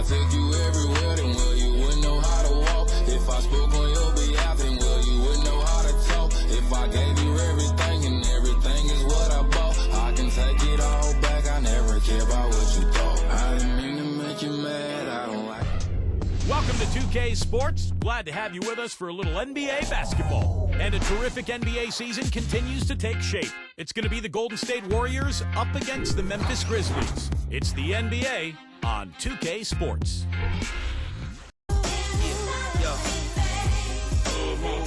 I took you everywhere, then well, you wouldn't know how to walk. If I spoke on your behalf, then well, you wouldn't know how to talk. If I gave you everything and everything is what I bought, I can take it all back. I never care about what you thought. I didn't mean to make you mad. I don't like it. Welcome to 2K Sports. Glad to have you with us for a little NBA basketball. And a terrific NBA season continues to take shape. It's going to be the Golden State Warriors up against the Memphis Grizzlies. It's the NBA on 2K Sports.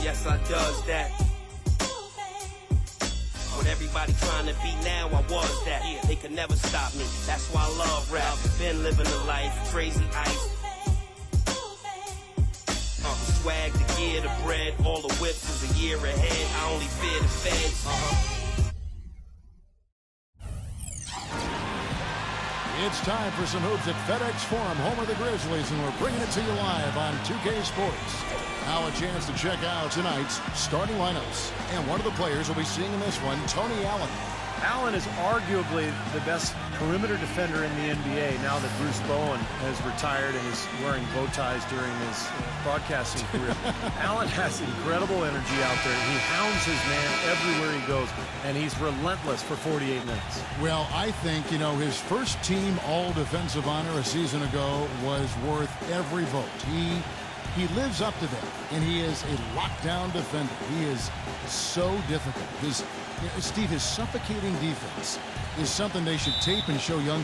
Yes, I does that. What everybody trying to be now, I was that. They could never stop me. That's why I love rap. Been living the life, crazy ice. Swag, the gear, the bread, all the whips is a year ahead. I only fear the feds. It's time for some hoops at FedEx Forum, home of the Grizzlies, and we're bringing it to you live on 2K Sports. Now a chance to check out tonight's starting lineups. And one of the players we'll be seeing in this one, Tony Allen. Allen is arguably the best perimeter defender in the NBA now that Bruce Bowen has retired and is wearing bow ties during his broadcasting career. Allen has incredible energy out there. He hounds his man everywhere he goes, and he's relentless for 48 minutes. Well, I think, his first team all-defensive honor a season ago was worth every vote. He lives up to that, and he is a lockdown defender. He is so difficult. Steve, his suffocating defense is something they should tape and show young.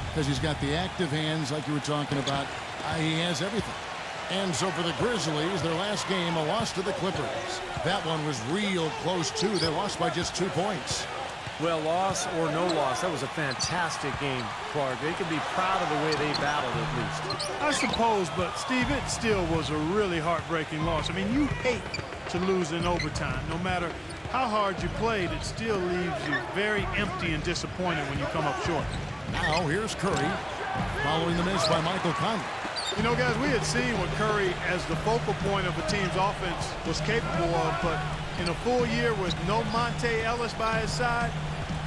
Because he's got the active hands like you were talking about. He has everything. And so for the Grizzlies, their last game, a loss to the Clippers. That one was real close, too. They lost by just 2 points. Well, loss or no loss, that was a fantastic game, Clark. They can be proud of the way they battled, at least. I suppose, but, Steve, it still was a really heartbreaking loss. I mean, you hate to lose in overtime. No matter how hard you played, it still leaves you very empty and disappointed when you come up short. Now, here's Curry, following the miss by Michael Conley. You know, guys, we had seen what Curry, as the focal point of a team's offense, was capable of, but in a full year with no Monte Ellis by his side,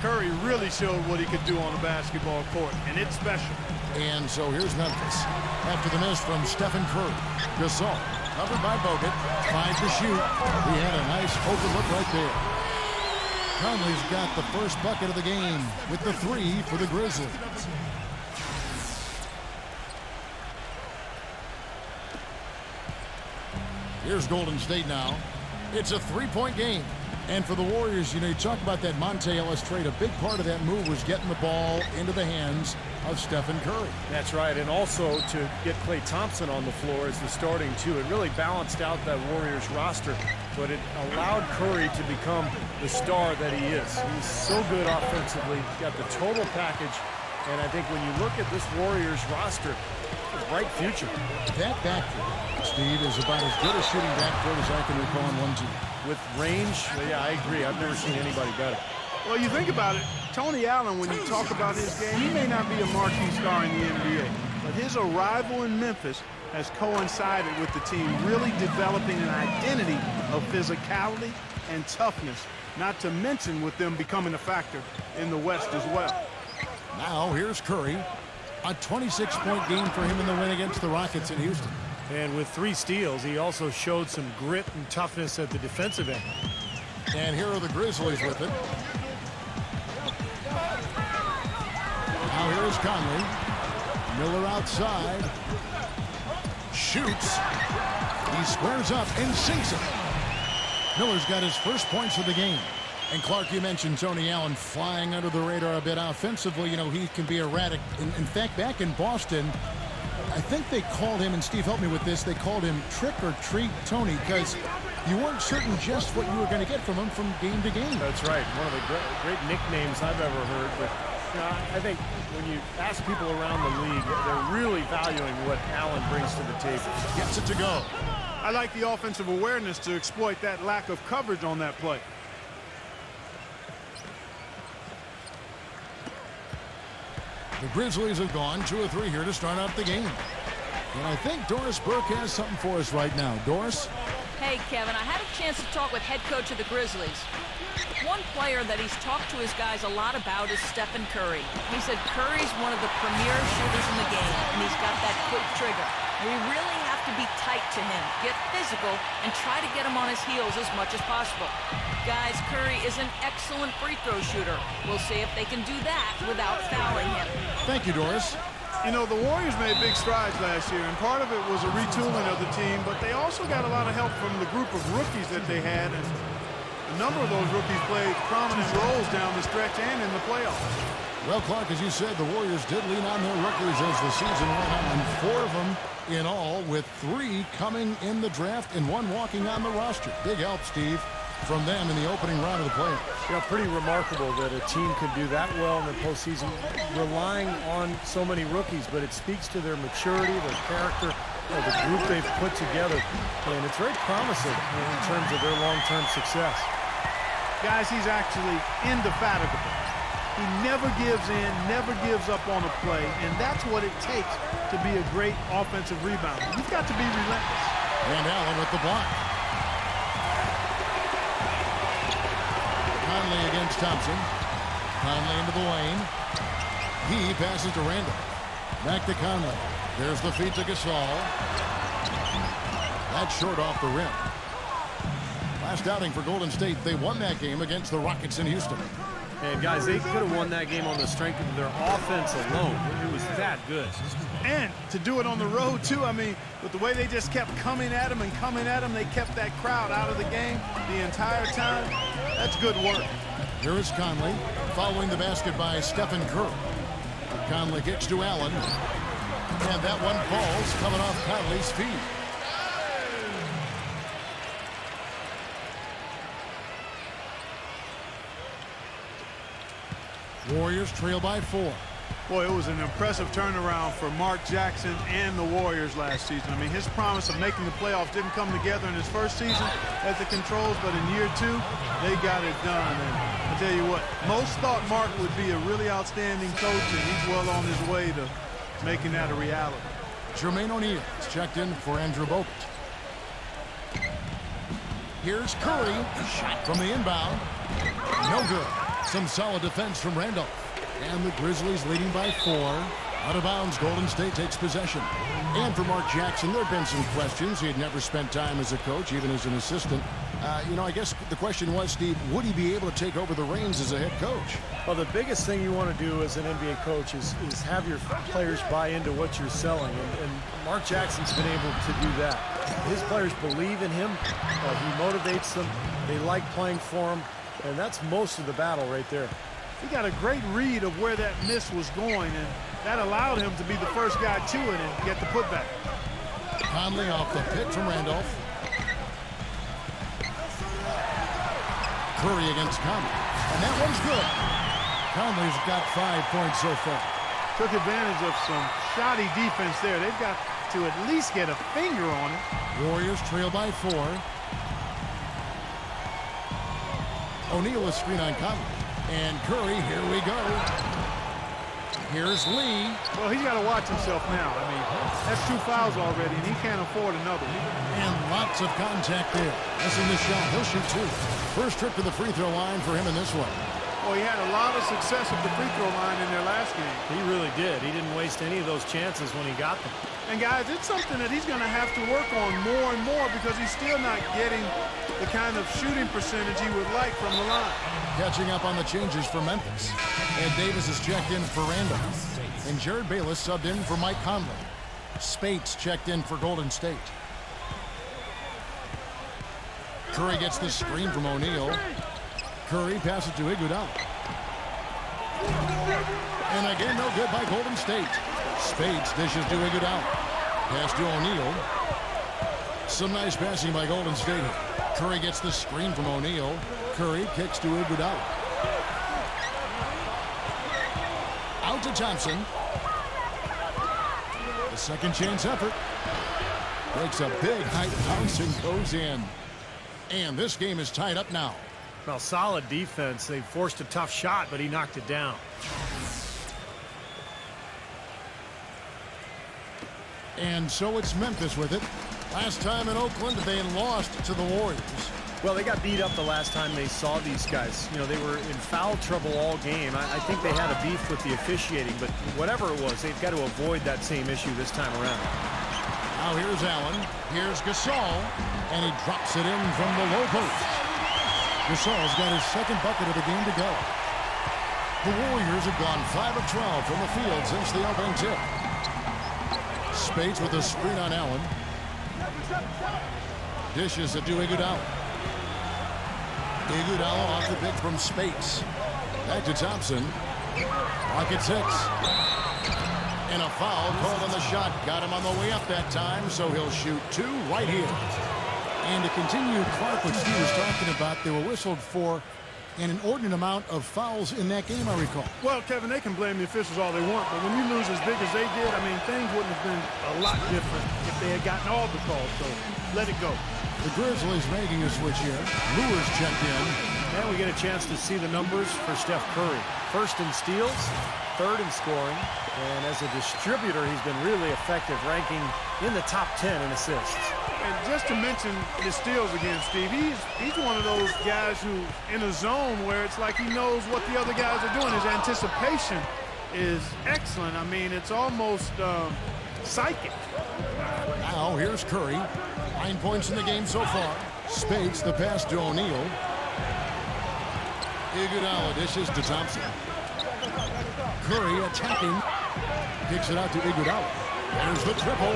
Curry really showed what he could do on the basketball court, and it's special. And so here's Memphis. After the miss from Stephen Curry, Gasol, covered by Bogut, tried to shoot. He had a nice open look right there. Conley's got the first bucket of the game with the 3 for the Grizzlies. Here's Golden State now. It's a 3-point game. And for the Warriors, you talk about that Monte Ellis trade. A big part of that move was getting the ball into the hands of Stephen Curry. That's right, and also to get Klay Thompson on the floor as the starting 2. It really balanced out that Warriors roster, but it allowed Curry to become the star that he is. He's so good offensively. He's got the total package, and I think when you look at this Warriors roster, a bright future. That backcourt, Steve, is about as good a shooting backcourt as I can recall on one team. With range, yeah, I agree. I've never seen anybody better. Well, you think about it, Tony Allen, when you talk about his game, he may not be a marquee star in the NBA, but his arrival in Memphis has coincided with the team really developing an identity of physicality and toughness, not to mention with them becoming a factor in the West as well. Now, here's Curry. A 26-point game for him in the win against the Rockets in Houston. And with 3 steals, he also showed some grit and toughness at the defensive end. And here are the Grizzlies with it. Now here's Conley. Miller outside. Shoots. He squares up and sinks it. Miller's got his first points of the game. And Clark, you mentioned Tony Allen flying under the radar a bit offensively. He can be erratic. In fact, back in Boston, I think they called him, and Steve, help me with this, they called him Trick or Treat Tony, because you weren't certain just what you were going to get from him from game to game. That's right. One of the great nicknames I've ever heard. But you know, I think when you ask people around the league, they're really valuing what Allen brings to the table. Gets it to go. I like the offensive awareness to exploit that lack of coverage on that play. The Grizzlies have gone 2 of 3 here to start out the game. And I think Doris Burke has something for us right now. Doris? Hey, Kevin, I had a chance to talk with head coach of the Grizzlies. One player that he's talked to his guys a lot about is Stephen Curry. He said Curry's one of the premier shooters in the game, and he's got that quick trigger. We really have to be tight to him, get physical, and try to get him on his heels as much as possible. Guys, Curry is an excellent free throw shooter. We'll see if they can do that without fouling him. Thank you, Doris. You know, the Warriors made big strides last year, and part of it was a retooling of the team, but they also got a lot of help from the group of rookies that they had, and a number of those rookies played prominent roles down the stretch and in the playoffs. Well, Clark, as you said, the Warriors did lean on their rookies as the season went on. 4 of them in all, with 3 coming in the draft and 1 walking on the roster. Big help, Steve, from them in the opening round of the playoffs. Yeah, pretty remarkable that a team could do that well in the postseason, relying on so many rookies, but it speaks to their maturity, their character, the group they've put together, and it's very promising in terms of their long-term success. Guys, he's actually indefatigable. He never gives in, never gives up on a play, and that's what it takes to be a great offensive rebounder. You've got to be relentless. And Allen with the block. Conley against Thompson. Conley into the lane. He passes to Randall. Back to Conley. There's the feed to Gasol. That's short off the rim. Last outing for Golden State, they won that game against the Rockets in Houston. And guys, they could have won that game on the strength of their offense alone. It was that good. And to do it on the road, too, I mean, with the way they just kept coming at him and coming at him, they kept that crowd out of the game the entire time. That's good work. Here is Conley, following the basket by Stephen Curry. Conley kicks to Allen. And that one falls, coming off Conley's feet. Warriors trail by 4. Boy, it was an impressive turnaround for Mark Jackson and the Warriors last season. I mean, his promise of making the playoffs didn't come together in his first season at the controls, but in year 2, they got it done. And I tell you what, most thought Mark would be a really outstanding coach, and he's well on his way to making that a reality. Jermaine O'Neal is checked in for Andrew Bogut. Here's Curry, shot from the inbound. No good. Some solid defense from Randolph. And the Grizzlies leading by 4. Out of bounds, Golden State takes possession. And for Mark Jackson, there have been some questions. He had never spent time as a coach, even as an assistant. You know, I guess the question was, Steve, would he be able to take over the reins as a head coach? Well, the biggest thing you want to do as an NBA coach is have your players buy into what you're selling. And Mark Jackson's been able to do that. His players believe in him. He motivates them. They like playing for him. And that's most of the battle right there. He got a great read of where that miss was going, and that allowed him to be the first guy to it and get the putback. Conley off the pick from Randolph. Curry against Conley. And that one's good. Conley's got 5 points so far. Took advantage of some shoddy defense there. They've got to at least get a finger on it. Warriors trail by 4. O'Neal with screen on Conley. And Curry, here we go. Here's Lee. Well, he's got to watch himself now. I mean, that's 2 fouls already, and he can't afford another. And lots of contact there. Missing the shot. He'll shoot 2. First trip to the free throw line for him in this one. Well, he had a lot of success at the free throw line in their last game. He really did. He didn't waste any of those chances when he got them. And, guys, it's something that he's going to have to work on more and more because he's still not getting the kind of shooting percentage he would like from the line. Catching up on the changes for Memphis. Ed Davis is checked in for Randall. And Jared Bayless subbed in for Mike Conley. Spates checked in for Golden State. Curry gets the screen from O'Neal. Curry passes to Iguodala. And again, no good by Golden State. Spates dishes to Iguodala. Pass to O'Neal. Some nice passing by Golden State. Curry gets the screen from O'Neal. Curry kicks to Iguodala. Out to Thompson. The second chance effort. Breaks a big height bounce and goes in. And this game is tied up now. Well, solid defense. They forced a tough shot, but he knocked it down. And so it's Memphis with it. Last time in Oakland, they lost to the Warriors. Well, they got beat up the last time they saw these guys. You know, they were in foul trouble all game. I think they had a beef with the officiating, but whatever it was, they've got to avoid that same issue this time around. Now here's Allen. Here's Gasol. And he drops it in from the low post. Gasol's got his second bucket of the game to go. The Warriors have gone 5 of 12 from the field since the opening tip. Spades with a screen on Allen. Dishes it to Iguodala. Iguodala off the pick from Spades. Back to Thompson. Pocket 6. And a foul called on the shot. Got him on the way up that time, so he'll shoot 2 right here. And to continue, Clark, what Steve was talking about, they were whistled for an inordinate amount of fouls in that game, I recall. Well, Kevin, they can blame the officials all they want, but when you lose as big as they did, I mean, things wouldn't have been a lot different if they had gotten all the calls, so let it go. The Grizzlies making a switch here. Lewis checked in. And we get a chance to see the numbers for Steph Curry. First in steals, third in scoring, and as a distributor, he's been really effective, ranking in the top 10 in assists. And just to mention the steals again, Steve, he's one of those guys who in a zone where it's like he knows what the other guys are doing. His anticipation is excellent. I mean, it's almost psychic. Now here's Curry. 9 points in the game so far. Spades the pass to O'Neal. Iguodala dishes to Thompson. Curry attacking. Kicks it out to Iguodala. There's the triple.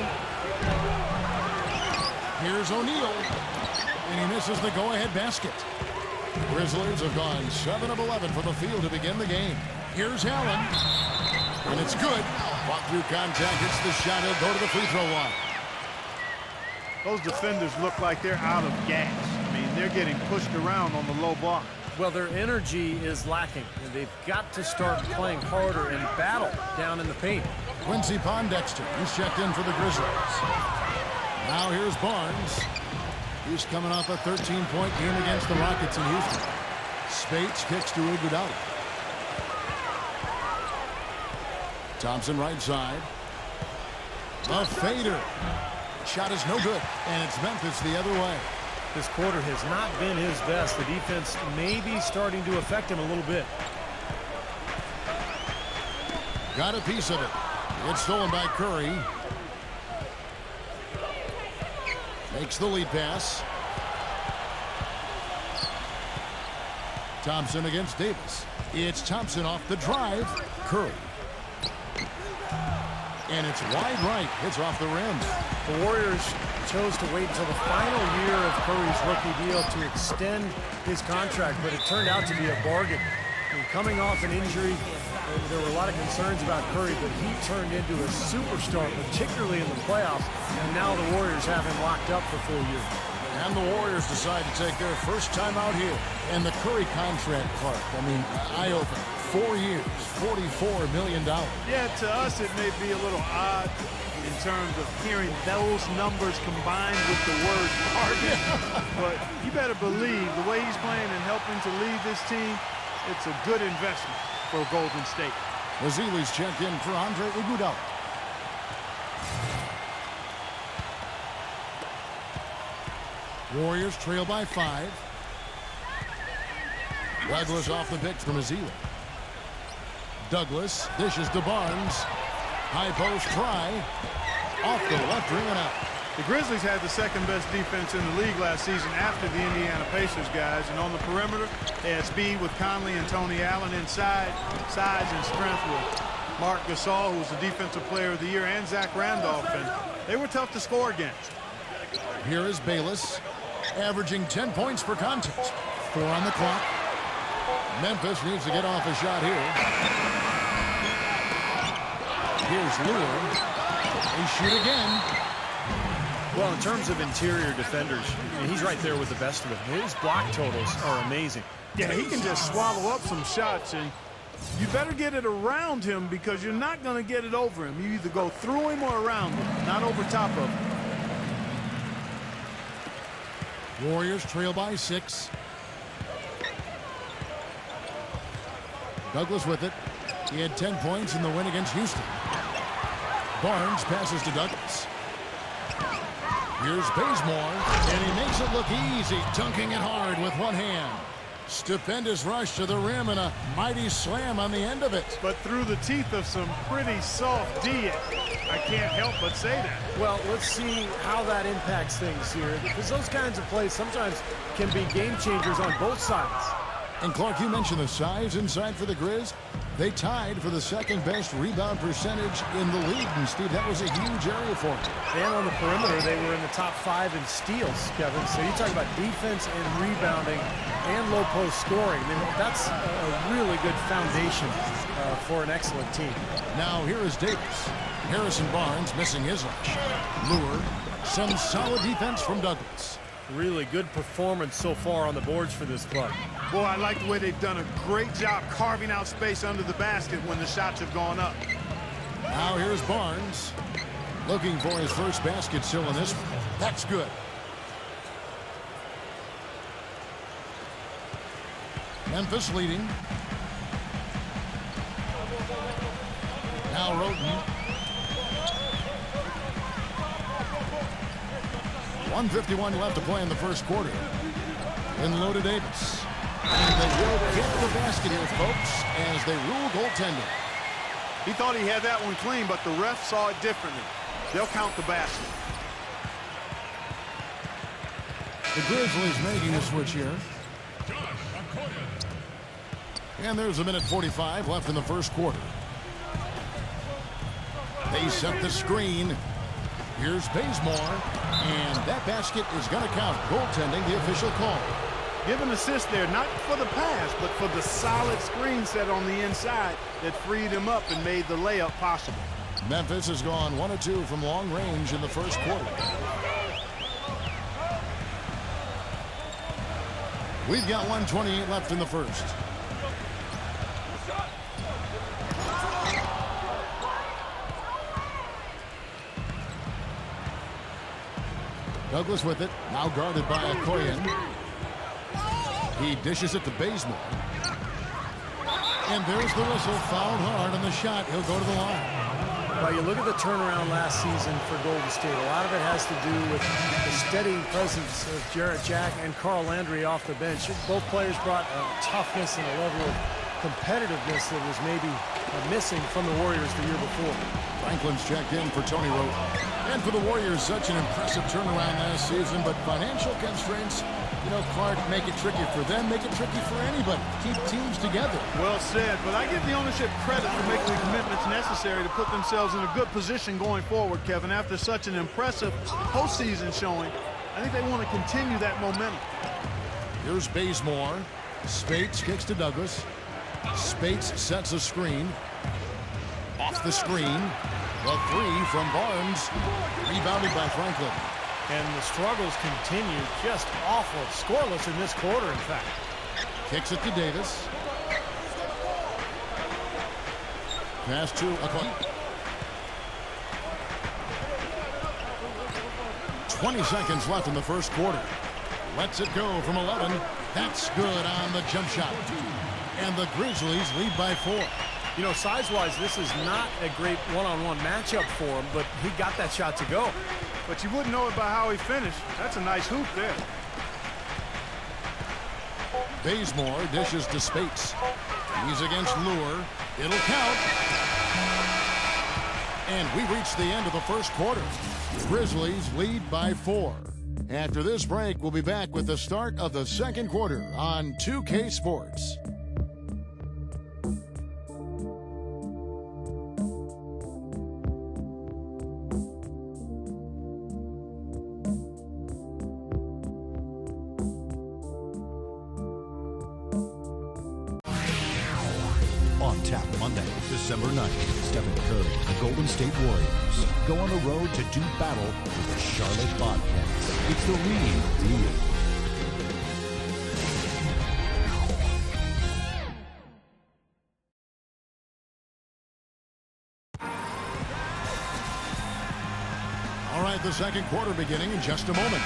Here's O'Neal. And he misses the go-ahead basket. Grizzlies have gone 7 of 11 from the field to begin the game. Here's Allen. And it's good. Fought through contact. Hits the shot. He'll go to the free throw line. Those defenders look like they're out of gas. I mean, they're getting pushed around on the low block. Well, their energy is lacking. And they've got to start playing harder and battle down in the paint. Quincy Pondexter, he's checked in for the Grizzlies. Now here's Barnes. He's coming off a 13-point game against the Rockets in Houston. Spades kicks to Iguodala. Thompson right side. A fader. Shot is no good, and it's Memphis the other way. This quarter has not been his best. The defense may be starting to affect him a little bit. Got a piece of it. It's stolen by Curry. Makes the lead pass. Thompson against Davis. It's Thompson off the drive. Curry. And it's wide right. It's off the rim. The Warriors chose to wait until the final year of Curry's rookie deal to extend his contract, but it turned out to be a bargain. And coming off an injury, there were a lot of concerns about Curry, but he turned into a superstar, particularly in the playoffs, and now the Warriors have him locked up for 4 years. And the Warriors decide to take their first time out here. And the Curry contract, Clark, I mean, eye-opening. 4 years, $44 million. Yeah, to us it may be a little odd in terms of hearing those numbers combined with the word target. But you better believe the way he's playing and helping to lead this team, it's a good investment for Golden State. Wazile's checked in for Andre Iguodala. Warriors trail by 5. Douglas off the pick from Azile. Douglas dishes to Barnes. High post try. Off the left ring and out. The Grizzlies had the second best defense in the league last season after the Indiana Pacers guys. And on the perimeter, they had speed with Conley and Tony Allen inside, size and strength with Marc Gasol, who was the Defensive Player of the Year, and Zach Randolph. And they were tough to score against. Here is Bayless, averaging 10 points per contest. 4 on the clock. Memphis needs to get off a shot here. Here's Lure. They shoot again. Well, in terms of interior defenders, he's right there with the best of them. His block totals are amazing. Yeah, he can just swallow up some shots, and you better get it around him because you're not going to get it over him. You either go through him or around him, not over top of him. Warriors trail by 6. Douglas with it. He had 10 points in the win against Houston. Barnes passes to Douglas. Here's Bazemore, and he makes it look easy, dunking it hard with one hand. Stupendous rush to the rim and a mighty slam on the end of it. But through the teeth of some pretty soft D, I can't help but say that. Well, let's see how that impacts things here, because those kinds of plays sometimes can be game changers on both sides. And Clark, you mentioned the size inside for the Grizz. They tied for the second best rebound percentage in the league. And Steve, that was a huge area for them. And on the perimeter, they were in the top 5 in steals, Kevin. So you talk about defense and rebounding and low post scoring. I mean, that's a really good foundation for an excellent team. Now here is Davis. Harrison Barnes missing his rush. Lure, some solid defense from Douglas. Really good performance so far on the boards for this club. Boy, I like the way they've done a great job carving out space under the basket when the shots have gone up. Now here's Barnes. Looking for his first basket still in this one. That's good. Memphis leading. Now Roten. 1:51 left to play in the first quarter. In low to Davis. And they will get the basket here, folks, as they rule goaltending. He thought he had that one clean, but the ref saw it differently. They'll count the basket. The Grizzlies making the switch here. And there's a minute 45 left in the first quarter. They set the screen. Here's Bazemore. And that basket is going to count. Goaltending, the official call. Give an assist there, not for the pass, but for the solid screen set on the inside that freed him up and made the layup possible. Memphis has gone 1 of 2 from long range in the first quarter. We've got 1:28 left in the first. Douglas with it, now guarded by Okoyen. He dishes it to Bazemore. And there's the whistle, fouled hard on the shot. He'll go to the line. Well, you look at the turnaround last season for Golden State. A lot of it has to do with the steady presence of Jarrett Jack and Carl Landry off the bench. Both players brought a toughness and a level of competitiveness that was maybe missing from the Warriors the year before. Franklin's checked in for Tony Rote. And for the Warriors, such an impressive turnaround last season, but financial constraints, you know, Clark, make it tricky for them, make it tricky for anybody. Keep teams together. Well said, but I give the ownership credit for making the commitments necessary to put themselves in a good position going forward, Kevin. After such an impressive postseason showing, I think they want to continue that momentum. Here's Bazemore. Spates kicks to Douglas. Spates sets a screen. Off the screen. The three from Barnes. Rebounded by Franklin. And the struggles continue, just awful. Scoreless in this quarter, in fact. Kicks it to Davis. Pass to Okoye. 20 seconds left in the first quarter. Lets it go from 11. That's good on the jump shot. And the Grizzlies lead by 4. You know, size-wise, this is not a great one-on-one matchup for him, but he got that shot to go. But you wouldn't know it by how he finished. That's a nice hoop there. Bazemore dishes to Spates. He's against Lure. It'll count. And we reach the end of the first quarter. Grizzlies lead by 4. After this break, we'll be back with the start of the second quarter on 2K Sports. On tap Monday, December 9th. Stephen Curry, the Golden State Warriors, go on the road to do battle with the Charlotte Bobcats. It's the real deal. All right, the second quarter beginning in just a moment.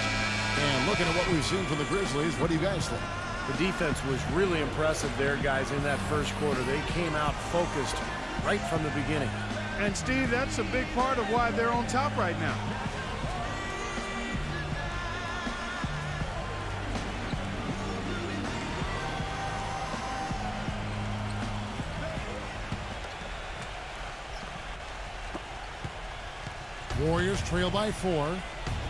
And looking at what we've seen from the Grizzlies, what do you guys think? The defense was really impressive there, guys, in that first quarter. They came out focused right from the beginning. And, Steve, that's a big part of why they're on top right now. Warriors trail by 4.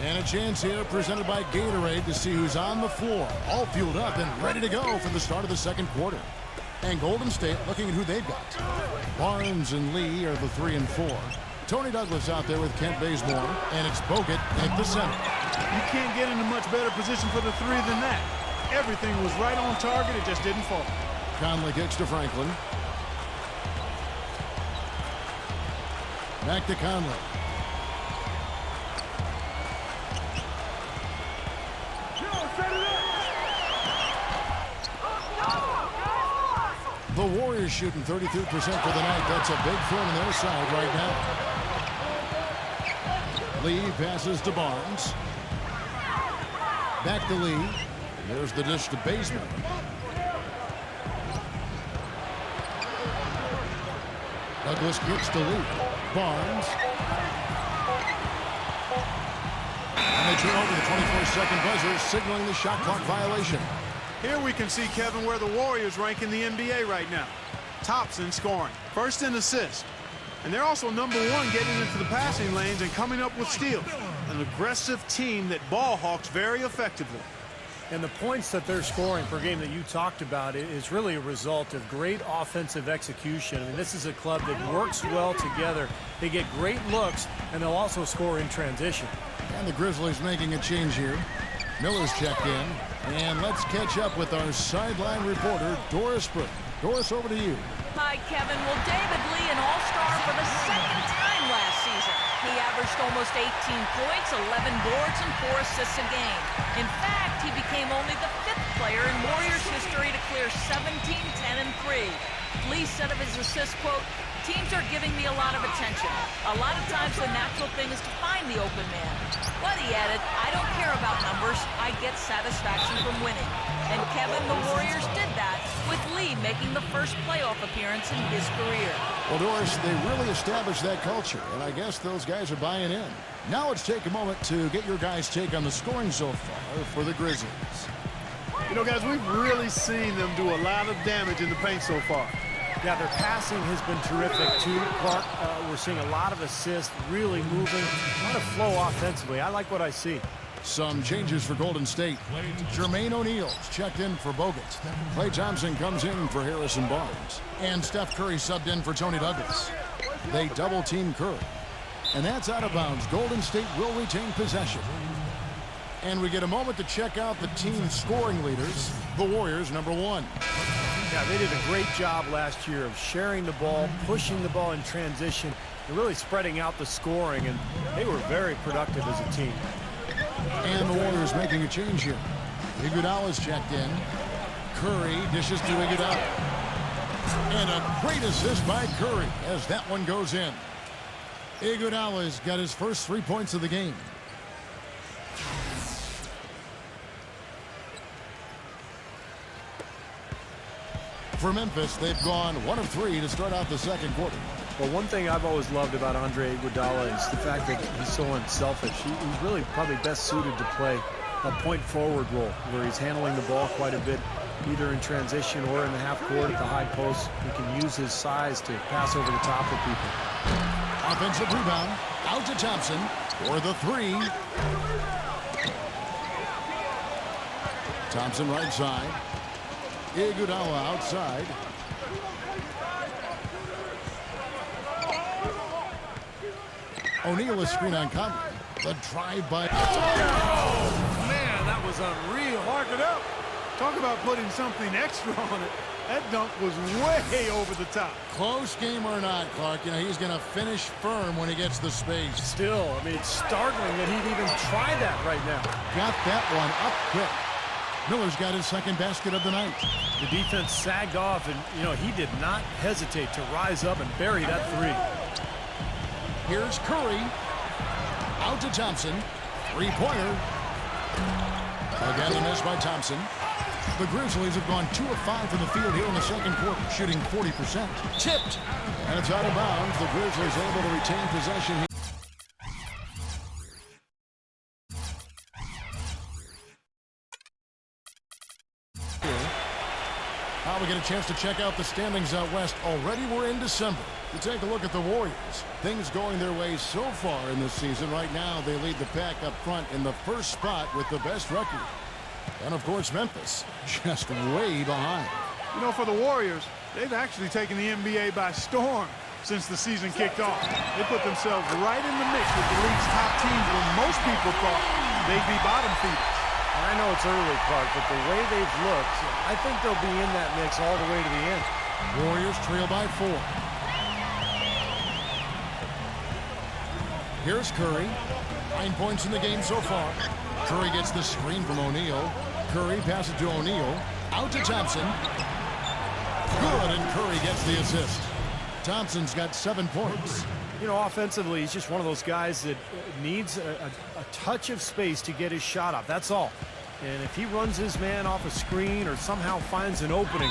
And a chance here presented by Gatorade to see who's on the floor. All fueled up and ready to go for the start of the second quarter. And Golden State looking at who they've got. Barnes and Lee are the 3 and 4. Tony Douglas out there with Kent Bazemore. And it's Bogut at the center. You can't get in a much better position for the 3 than that. Everything was right on target. It just didn't fall. Conley kicks to Franklin. Back to Conley. The Warriors shooting 33% for the night. That's a big thorn in their side right now. Lee passes to Barnes. Back to Lee. There's the dish to Bazemore. Douglas kicks to Lee. Barnes. And they turn over the 24-second buzzer, signaling the shot clock violation. Here we can see, Kevin, where the Warriors rank in the NBA right now. Tops in scoring, first in assists. And they're also number 1 getting into the passing lanes and coming up with steals. An aggressive team that ball hawks very effectively. And the points that they're scoring per game that you talked about is really a result of great offensive execution. I mean, this is a club that works well together. They get great looks, and they'll also score in transition. And the Grizzlies making a change here. Miller's checked in. And let's catch up with our sideline reporter, Doris Burke. Doris, over to you. Hi, Kevin. Well, David Lee, an all-star for the second time last season. He averaged almost 18 points, 11 boards, and 4 assists a game. In fact, he became only the 5th player in Warriors history to clear 17, 10, and 3. Lee said of his assist, quote, "Teams are giving me a lot of attention. A lot of times the natural thing is to find the open man." But he added, "I don't care about numbers. I get satisfaction from winning." And Kevin, the Warriors did that, with Lee making the first playoff appearance in his career. Well, Doris, they really established that culture, and I guess those guys are buying in. Now let's take a moment to get your guys' take on the scoring so far for the Grizzlies. You know, guys, we've really seen them do a lot of damage in the paint so far. Yeah, their passing has been terrific, too. Clark, we're seeing a lot of assists, really moving, a lot of flow offensively. I like what I see. Some changes for Golden State. Jermaine O'Neal's checked in for Bogut. Klay Thompson comes in for Harrison Barnes. And Steph Curry subbed in for Tony Douglas. They double-team Curry. And that's out of bounds. Golden State will retain possession. And we get a moment to check out the team's scoring leaders. The Warriors, number 1. Yeah, they did a great job last year of sharing the ball, pushing the ball in transition, and really spreading out the scoring, and they were very productive as a team. And the Warriors making a change here. Iguodala's checked in. Curry dishes to Iguodala. And a great assist by Curry as that one goes in. Iguodala's got his first 3 points of the game. For Memphis, they've gone 1 of 3 to start out the second quarter. Well, one thing I've always loved about Andre Iguodala is the fact that he's so unselfish. He's really probably best suited to play a point forward role where he's handling the ball quite a bit, either in transition or in the half court at the high post. He can use his size to pass over the top of people. Offensive rebound. Out to Thompson for the 3. Thompson right side. Iguodala outside. O'Neal is screen on Conley. The drive by... Oh, man, that was unreal. Mark it up. Talk about putting something extra on it. That dunk was way over the top. Close game or not, Clark, you know, he's going to finish firm when he gets the space. Still, I mean, it's startling that he'd even try that right now. Got that one up quick. Miller's got his second basket of the night. The defense sagged off, and, you know, he did not hesitate to rise up and bury that three. Here's Curry. Out to Thompson. Three-pointer. Again, the miss by Thompson. The Grizzlies have gone 2 of 5 from the field here in the second quarter, shooting 40%. Tipped. And it's out of bounds. The Grizzlies able to retain possession here. Now we get a chance to check out the standings out west. Already we're in December. To take a look at the Warriors. Things going their way so far in this season. Right now they lead the pack up front in the first spot with the best record. And of course Memphis just way behind. You know, for the Warriors, they've actually taken the NBA by storm since the season kicked off. They put themselves right in the mix with the league's top teams when most people thought they'd be bottom feeders. I know it's early, Clark, but the way they've looked, I think they'll be in that mix all the way to the end. Warriors trail by 4. Here's Curry. 9 points in the game so far. Curry gets the screen from O'Neal. Curry passes to O'Neal. Out to Thompson. Good, and Curry gets the assist. Thompson's got 7 points. You know, offensively, he's just one of those guys that needs a touch of space to get his shot off. That's all. And if he runs his man off a screen or somehow finds an opening,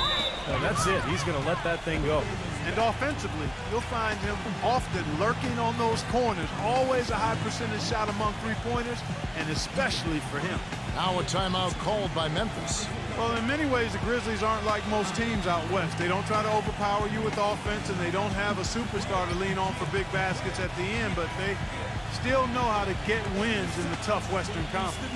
that's it. He's going to let that thing go. And offensively, you'll find him often lurking on those corners. Always a high percentage shot among three-pointers, and especially for him. Now a timeout called by Memphis. Well, in many ways, the Grizzlies aren't like most teams out west. They don't try to overpower you with offense, and they don't have a superstar to lean on for big baskets at the end, but they still know how to get wins in the tough Western Conference.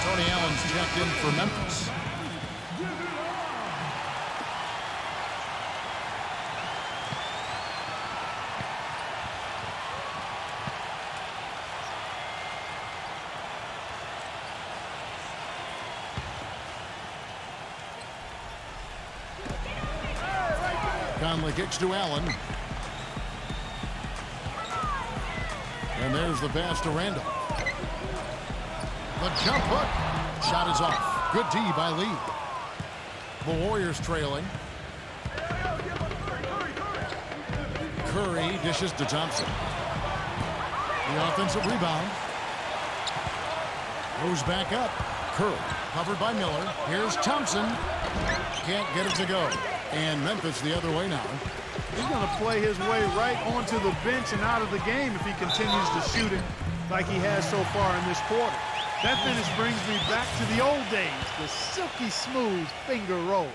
Tony Allen's checked in for Memphis. Conley kicks to Allen. And there's the pass to Randall. The jump hook. Shot is off. Good D by Lee. The Warriors trailing. Curry dishes to Thompson. The offensive rebound. Goes back up. Curry covered by Miller. Here's Thompson. Can't get it to go. And Memphis the other way now. He's going to play his way right onto the bench and out of the game if he continues to shoot it like he has so far in this quarter. That finish brings me back to the old days, the silky smooth finger roll.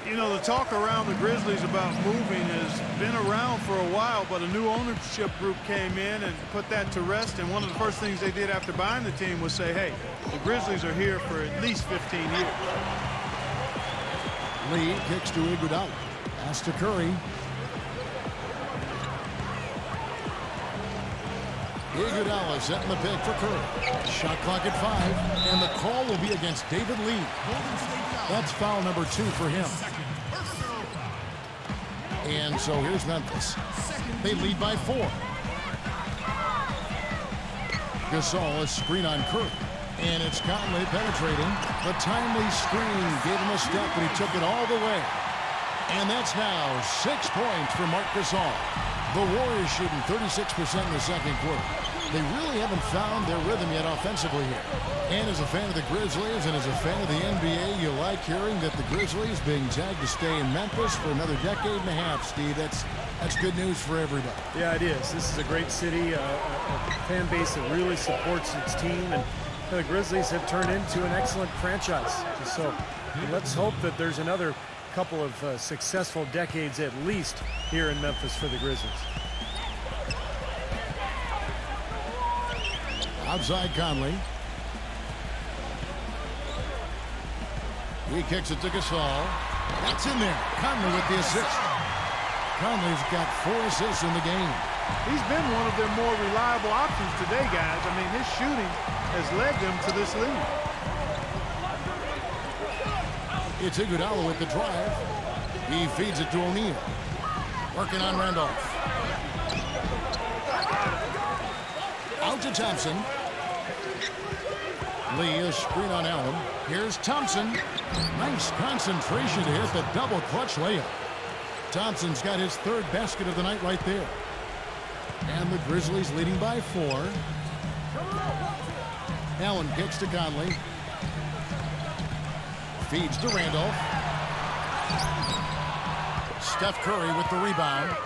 You know, the talk around the Grizzlies about moving has been around for a while, but a new ownership group came in and put that to rest, and one of the first things they did after buying the team was say, hey, the Grizzlies are here for at least 15 years. Lee kicks to Iguodala. Pass to Curry. Iguodala setting the pick for Curry. Shot clock at 5, and the call will be against David Lee. That's foul number 2 for him. And so here's Memphis. They lead by 4. Gasol is screen on Curry. And it's Conley penetrating. The timely screen gave him a step, but he took it all the way. And that's now 6 points for Marc Gasol. The Warriors shooting 36% in the second quarter. They really haven't found their rhythm yet offensively here. And as a fan of the Grizzlies and as a fan of the NBA, you like hearing that the Grizzlies being tagged to stay in Memphis for another decade and a half, Steve. That's good news for everybody. Yeah, it is. This is a great city, a fan base that really supports its team, and the Grizzlies have turned into an excellent franchise. So let's hope that there's another couple of successful decades at least here in Memphis for the Grizzlies. Outside Conley. He kicks it to Gasol. That's in there. Conley with the assist. Conley's got 4 assists in the game. He's been one of their more reliable options today, guys. I mean, his shooting has led them to this lead. It's Iguodala with the drive. He feeds it to O'Neal. Working on Randolph. Out to Thompson. Lee, a screen on Allen. Here's Thompson. Nice concentration to hit the double clutch layup. Thompson's got his 3rd basket of the night right there. And the Grizzlies leading by 4. Allen kicks to Conley. Feeds to Randolph. Steph Curry with the rebound.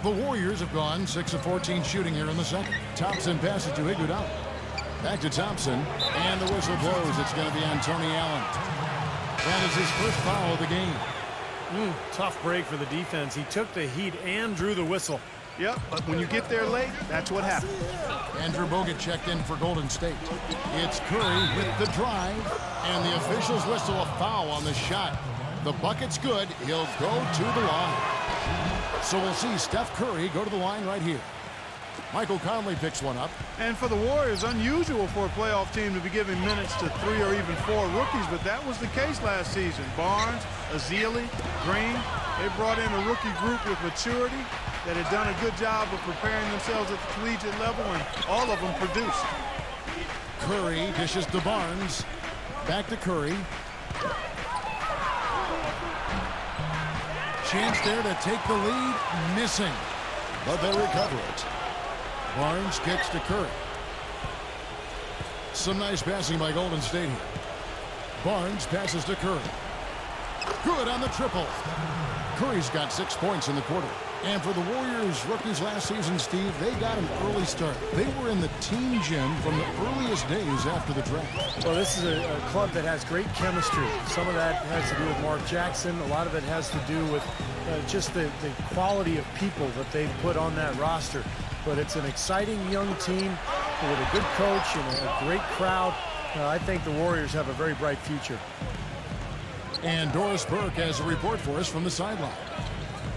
The Warriors have gone 6 of 14 shooting here in the second. Thompson passes to Iguodala. Back to Thompson, and the whistle blows. It's going to be on Tony Allen. That is his first foul of the game. Tough break for the defense. He took the heat and drew the whistle. Yep, but when you get there late, that's what happens. Andrew Bogut checked in for Golden State. It's Curry with the drive, and the officials whistle a foul on the shot. The bucket's good. He'll go to the line. So we'll see Steph Curry go to the line right here. Michael Conley picks one up. And for the Warriors, unusual for a playoff team to be giving minutes to 3 or even 4 rookies, but that was the case last season. Barnes, Azili, Green, they brought in a rookie group with maturity that had done a good job of preparing themselves at the collegiate level, and all of them produced. Curry dishes to Barnes. Back to Curry. Chance there to take the lead. Missing. But they recover it. Barnes kicks to Curry. Some nice passing by Golden State here. Barnes passes to Curry. Good on the triple. Curry's got 6 points in the quarter. And for the Warriors rookies last season, Steve, they got an early start. They were in the team gym from the earliest days after the draft. Well, this is a club that has great chemistry. Some of that has to do with Mark Jackson. A lot of it has to do with just the quality of people that they've put on that roster. But it's an exciting young team with a good coach and a great crowd. I think the Warriors have a very bright future. And Doris Burke has a report for us from the sideline.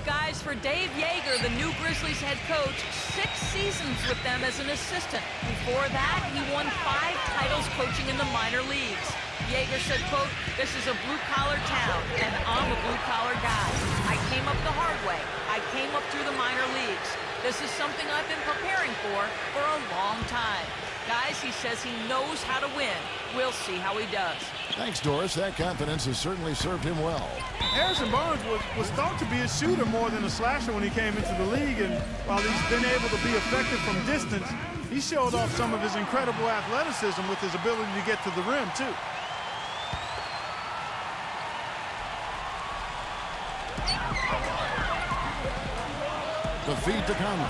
Guys, for Dave Yeager, the new Grizzlies head coach, 6 seasons with them as an assistant. Before that, he won 5 titles coaching in the minor leagues. Yeager said, quote, "This is a blue-collar town, and I'm a blue-collar guy. I came up the hard way. I came up through the minor leagues. This is something I've been preparing for a long time. Guys," he says, he knows how to win. We'll see how he does. Thanks, Doris. That confidence has certainly served him well. Harrison Barnes was thought to be a shooter more than a slasher when he came into the league, and while he's been able to be effective from distance, he showed off some of his incredible athleticism with his ability to get to the rim, too. The feed to Conley.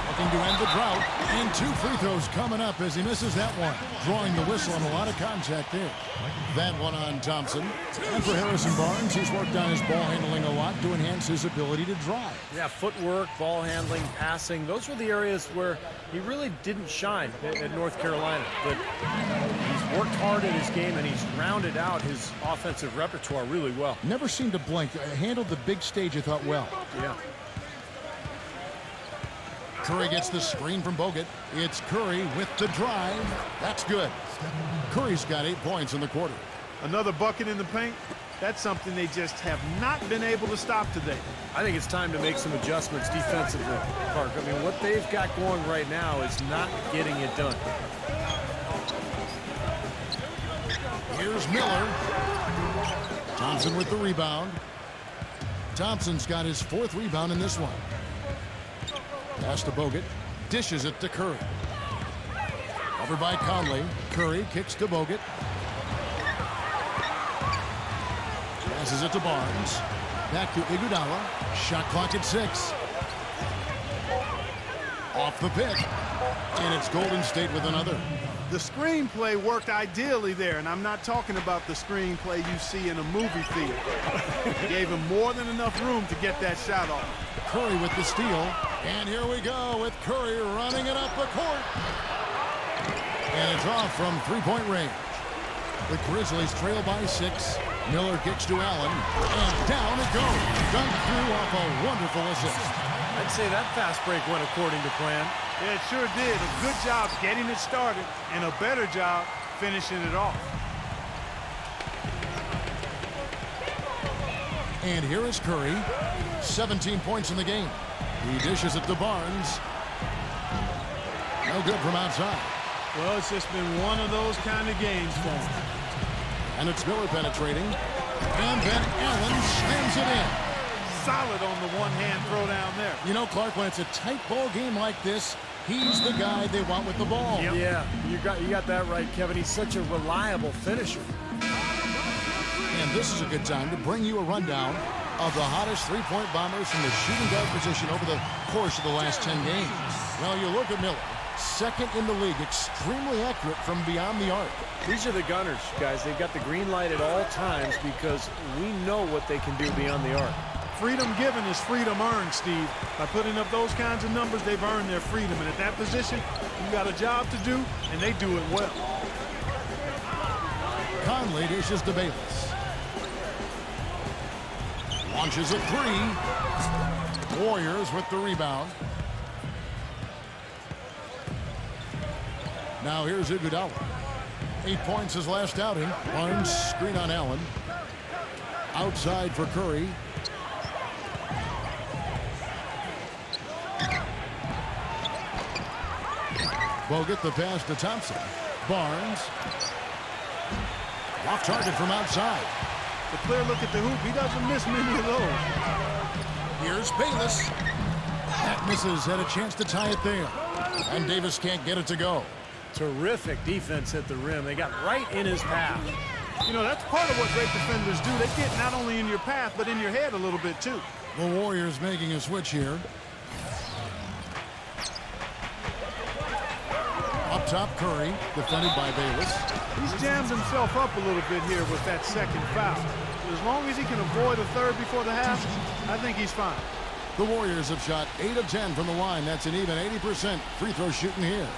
Looking to end the drought. And 2 free throws coming up as he misses that one. Drawing the whistle on a lot of contact there. That one on Thompson. And for Harrison Barnes, he's worked on his ball handling a lot to enhance his ability to drive. Yeah, footwork, ball handling, passing. Those were the areas where he really didn't shine at North Carolina. But he's worked hard at his game, and he's rounded out his offensive repertoire really well. Never seemed to blink. Handled the big stage, I thought, well. Yeah. Curry gets the screen from Bogut. It's Curry with the drive. That's good. Curry's got 8 points in the quarter. Another bucket in the paint. That's something they just have not been able to stop today. I think it's time to make some adjustments defensively, Park. I mean, what they've got going right now is not getting it done. Here's Miller. Thompson with the rebound. Thompson's got his 4th rebound in this one. Pass to Bogut. Dishes it to Curry. Over by Conley. Curry kicks to Bogut. Passes it to Barnes. Back to Iguodala. Shot clock at 6. Off the pick. And it's Golden State with another. The screenplay worked ideally there, and I'm not talking about the screenplay you see in a movie theater. Gave him more than enough room to get that shot off. Curry with the steal. And here we go with Curry running it up the court. And it's off from three-point range. The Grizzlies trail by 6. Miller kicks to Allen. And down it goes. Dunked through off a wonderful assist. I'd say that fast break went according to plan. Yeah, it sure did. A good job getting it started and a better job finishing it off. And here is Curry. 17 points in the game. He dishes it to Barnes. No good from outside. Well, it's just been one of those kind of games for him. And it's Miller penetrating. And then Allen slams it in. Solid on the one-hand throw down there. You know, Clark, when it's a tight ball game like this, he's the guy they want with the ball. Yep. Yeah, you got that right, Kevin. He's such a reliable finisher. And this is a good time to bring you a rundown of the hottest three-point bombers from the shooting guard position over the course of the last 10 games. Well, you look at Miller, second in the league, extremely accurate from beyond the arc. These are the gunners, guys. They've got the green light at all times because we know what they can do beyond the arc. Freedom given is freedom earned, Steve. By putting up those kinds of numbers, they've earned their freedom. And at that position, you got a job to do, and they do it well. Conley dishes to Bayless. Launches a three. Warriors with the rebound. Now here's Iguodala. 8 points his last outing. Barnes screen on Allen. Outside for Curry. Bogut the pass to Thompson. Barnes. Off target from outside. The clear look at the hoop. He doesn't miss many of those. Here's Bayless. That misses. Had a chance to tie it there. And Davis can't get it to go. Terrific defense at the rim. They got right in his path. You know, that's part of what great defenders do. They get not only in your path, but in your head a little bit, too. The Warriors making a switch here. Up top, Curry, defended by Bayless. He's jammed himself up a little bit here with that second foul. As long as he can avoid a third before the half, I think he's fine. The Warriors have shot 8 of 10 from the line. That's an even 80% free throw shooting here.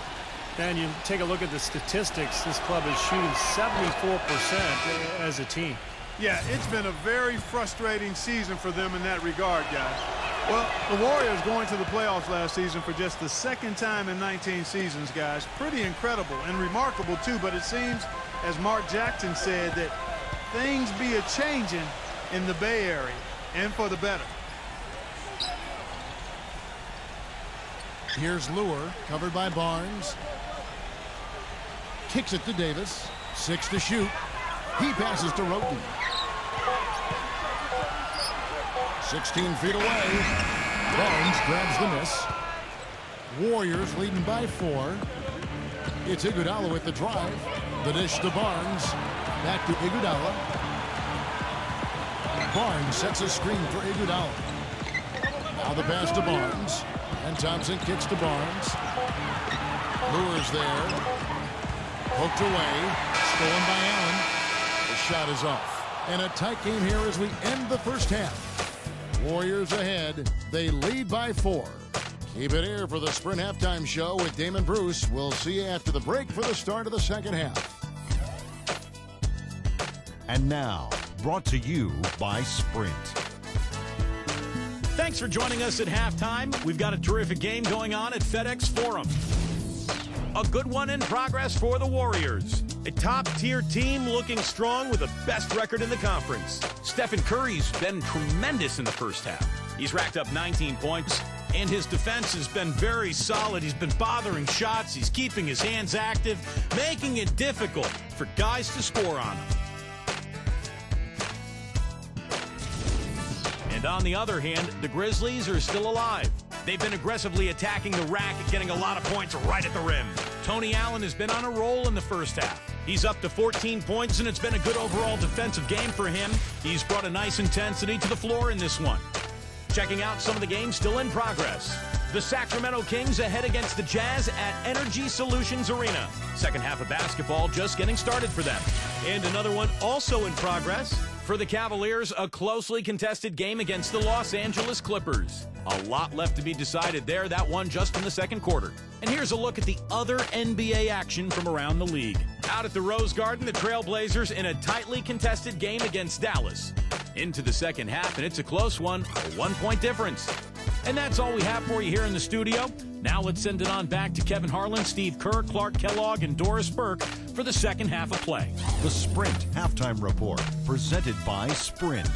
And you take a look at the statistics. This club is shooting 74% as a team. Yeah, it's been a very frustrating season for them in that regard, guys. Well, the Warriors going to the playoffs last season for just the second time in 19 seasons, guys. Pretty incredible and remarkable, too. But it seems, as Mark Jackson said, that things be a-changing in the Bay Area, and for the better. Here's Lure, covered by Barnes. Kicks it to Davis. 6 to shoot. He passes to Roten. 16 feet away. Barnes grabs the miss. Warriors leading by 4. It's Iguodala with the drive. The dish to Barnes. Back to Iguodala. Barnes sets a screen for Iguodala. Now the pass to Barnes. And Thompson kicks to Barnes. Lure's there. Poked away. Stolen by Allen. The shot is off. And a tight game here as we end the first half. Warriors ahead. They lead by 4. Keep it here for the Sprint Halftime Show with Damon Bruce. We'll see you after the break for the start of the second half. And now, brought to you by Sprint. Thanks for joining us at halftime. We've got a terrific game going on at FedEx Forum. A good one in progress for the Warriors. A top-tier team looking strong with the best record in the conference. Stephen Curry's been tremendous in the first half. He's racked up 19 points, and his defense has been very solid. He's been bothering shots. He's keeping his hands active, making it difficult for guys to score on him. And on the other hand, the Grizzlies are still alive. They've been aggressively attacking the rack and getting a lot of points right at the rim. Tony Allen has been on a roll in the first half. He's up to 14 points, and it's been a good overall defensive game for him. He's brought a nice intensity to the floor in this one. Checking out some of the games still in progress. The Sacramento Kings ahead against the Jazz at Energy Solutions Arena. Second half of basketball just getting started for them. And another one also in progress. For the Cavaliers, a closely contested game against the Los Angeles Clippers. A lot left to be decided there, that one just in the second quarter. And here's a look at the other NBA action from around the league. Out at the Rose Garden, the Trailblazers in a tightly contested game against Dallas. Into the second half, and it's a close one, a 1-point difference. And that's all we have for you here in the studio. Now let's send it on back to Kevin Harlan, Steve Kerr, Clark Kellogg, and Doris Burke for the second half of play. The Sprint Halftime Report, presented by Sprint.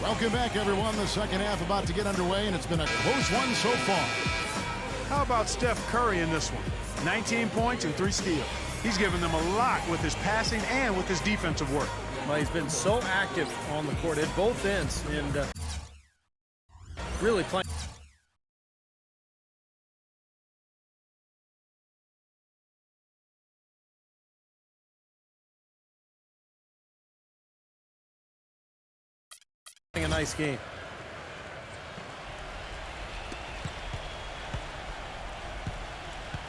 Welcome back, everyone. The second half about to get underway, and it's been a close one so far. How about Steph Curry in this one? 19 points and 3 steals. He's given them a lot with his passing and with his defensive work. Well, he's been so active on the court at both ends and really playing a nice game.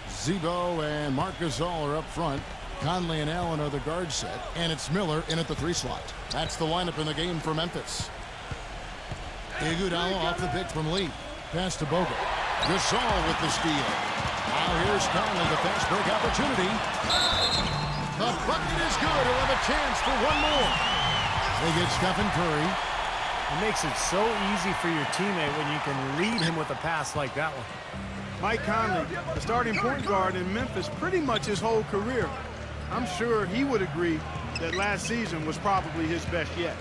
Zebo and Marc Gasol are up front. Conley and Allen are the guard set, and it's Miller in at the 3 slot. That's the lineup in the game for Memphis. Iguodala off the pick from Lee. Pass to Bogut. Gasol with the steal. Now here's Conley, the fast break opportunity. The bucket is good. He'll have a chance for one more. They get Stephen Curry. It makes it so easy for your teammate when you can lead him with a pass like that one. Mike Conley, the starting point guard in Memphis pretty much his whole career. I'm sure he would agree that last season was probably his best yet.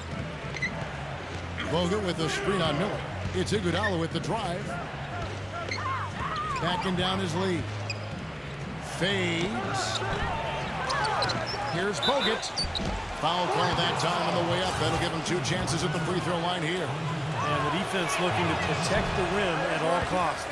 Bogut with the screen on Miller. It's Iguodala with the drive. Backing down his lead. Fades. Here's Bogut. Foul call that time on the way up. That'll give him 2 chances at the free throw line here. And the defense looking to protect the rim at all costs.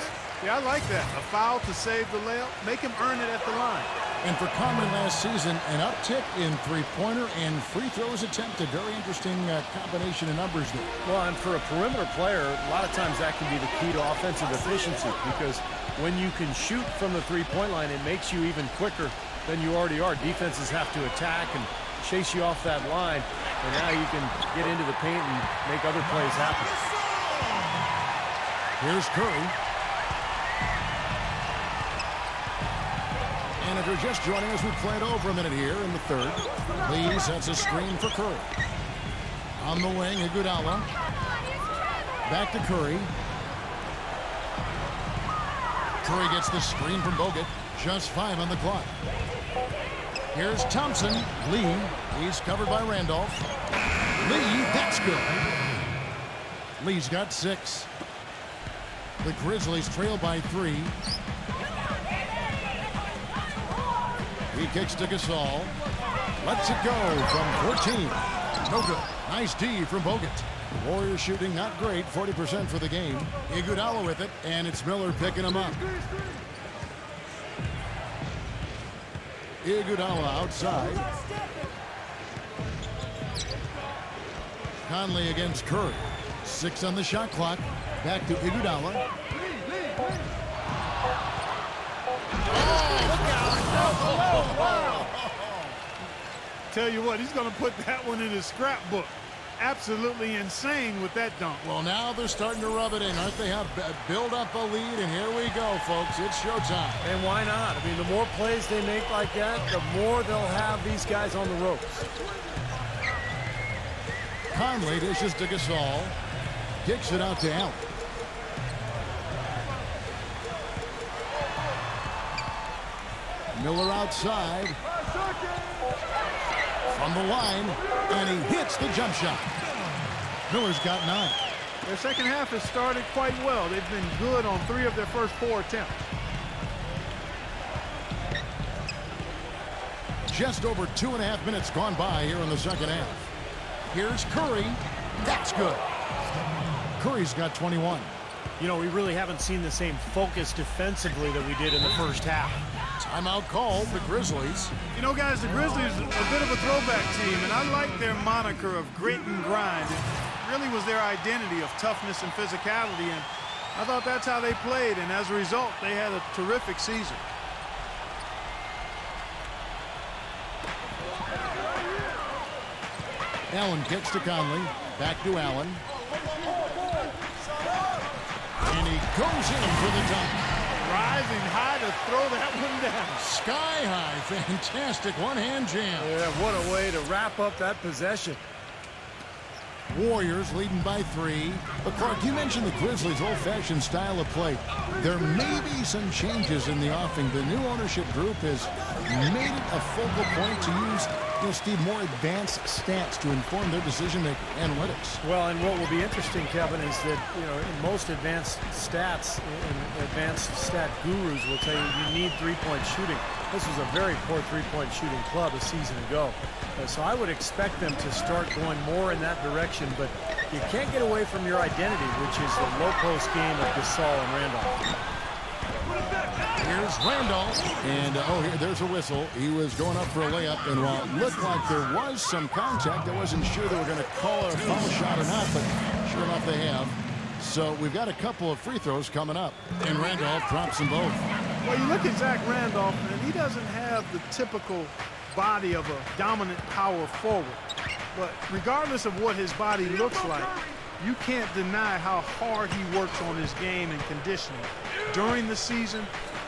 Yeah, I like that. A foul to save the layup. Make him earn it at the line. And for Conley last season, an uptick in three-pointer and free throws attempted. Very interesting combination of numbers there. Well, and for a perimeter player, a lot of times that can be the key to offensive efficiency because when you can shoot from the three-point line, it makes you even quicker than you already are. Defenses have to attack and chase you off that line, and now you can get into the paint and make other plays happen. Here's Curry. And if you're just joining us, we've played over a minute here in the third. Lee sets a screen for Curry. On the wing, Iguodala. Back to Curry. Curry gets the screen from Bogut. Just 5 on the clock. Here's Thompson. Lee. He's covered by Randolph. Lee, that's good. Lee's got 6. The Grizzlies trail by 3. He kicks to Gasol. Lets it go from 14. No good. Nice D from Bogut. Warriors shooting not great. 40% for the game. Iguodala with it, and it's Miller picking him up. Iguodala outside. Conley against Curry. 6 on the shot clock. Back to Iguodala. Tell you what, he's going to put that one in his scrapbook. Absolutely insane with that dunk. Well, now they're starting to rub it in, aren't they? Have build up a lead, and here we go, folks. It's showtime. And why not? I mean, the more plays they make like that, the more they'll have these guys on the ropes. Conley dishes to Gasol. Kicks it out to Allen. Miller outside. From the line, and he hits the jump shot. Miller's got 9. Their second half has started quite well. They've been good on 3 of their first 4 attempts. Just over 2.5 minutes gone by here in the second half. Here's Curry. That's good. Curry's got 21. You know, we really haven't seen the same focus defensively that we did in the first half. Timeout called, the Grizzlies. You know, guys, the Grizzlies are a bit of a throwback team, and I like their moniker of grit and grind. It really was their identity of toughness and physicality, and I thought that's how they played, and as a result, they had a terrific season. Allen kicks to Conley. Back to Allen. And he goes in for the dunk. Rising high to throw that one down. Sky high. Fantastic one-hand jam. Yeah, what a way to wrap up that possession. Warriors leading by 3. But Clark, you mentioned the Grizzlies' old-fashioned style of play. There may be some changes in the offing. The new ownership group has made it a focal point to use, Steve, more advanced stats to inform their decision-making, analytics. Well, and what will be interesting, Kevin, is that, in most advanced stats and advanced stat gurus will tell you need three-point shooting. This was a very poor three-point shooting club a season ago. So I would expect them to start going more in that direction, but you can't get away from your identity, which is the low-post game of Gasol and Randolph. Here's Randolph, and there's a whistle. He was going up for a layup, and while it looked like there was some contact, I wasn't sure they were going to call it a foul shot or not, but sure enough they have. So we've got a couple of free throws coming up, and Randolph drops them both. Well, you look at Zach Randolph, and he doesn't have the typical body of a dominant power forward. But regardless of what his body looks like, you can't deny how hard he works on his game and conditioning during the season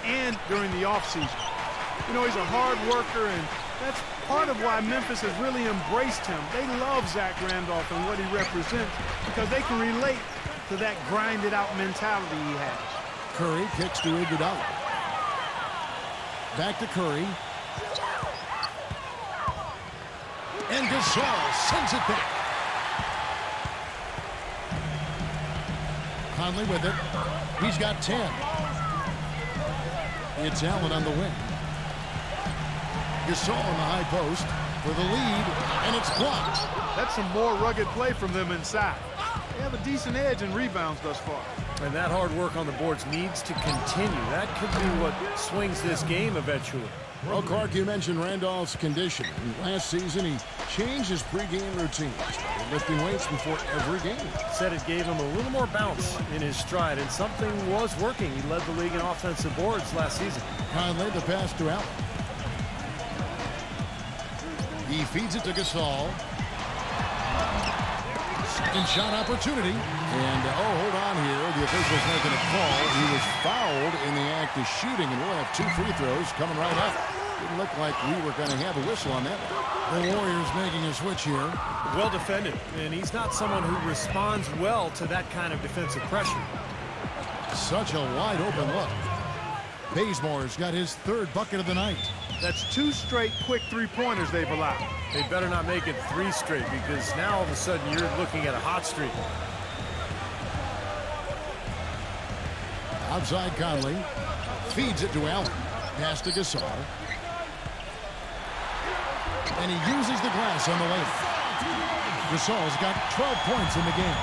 and during the offseason. He's a hard worker, and that's part of why Memphis has really embraced him. They love Zach Randolph and what he represents because they can relate to that grinded-out mentality he has. Curry kicks to Iguodala. Back to Curry. And Gasol sends it back. Conley with it. He's got 10. It's Allen on the wing. Gasol on the high post for the lead, and it's blocked. That's some more rugged play from them inside. They have a decent edge in rebounds thus far. And that hard work on the boards needs to continue. That could be what swings this game eventually. Well, Clark, you mentioned Randolph's condition. Last season, he changed his pregame routine, lifting weights before every game. Said it gave him a little more bounce in his stride, and something was working. He led the league in offensive boards last season. Conley, the pass to Allen. He feeds it to Gasol. Second shot opportunity. And, hold on here. The official's making a call. He was fouled in the act of shooting, and we'll have 2 free throws coming right up. Didn't look like we were going to have a whistle on that one. The Warriors making a switch here. Well defended, and he's not someone who responds well to that kind of defensive pressure. Such a wide open look. Bazemore's got his 3rd bucket of the night. That's 2 straight quick three-pointers they've allowed. They better not make it 3 straight, because now all of a sudden you're looking at a hot streak. Outside Conley. Feeds it to Allen. Pass to Gasol. And he uses the glass on the layup. Gasol's got 12 points in the game.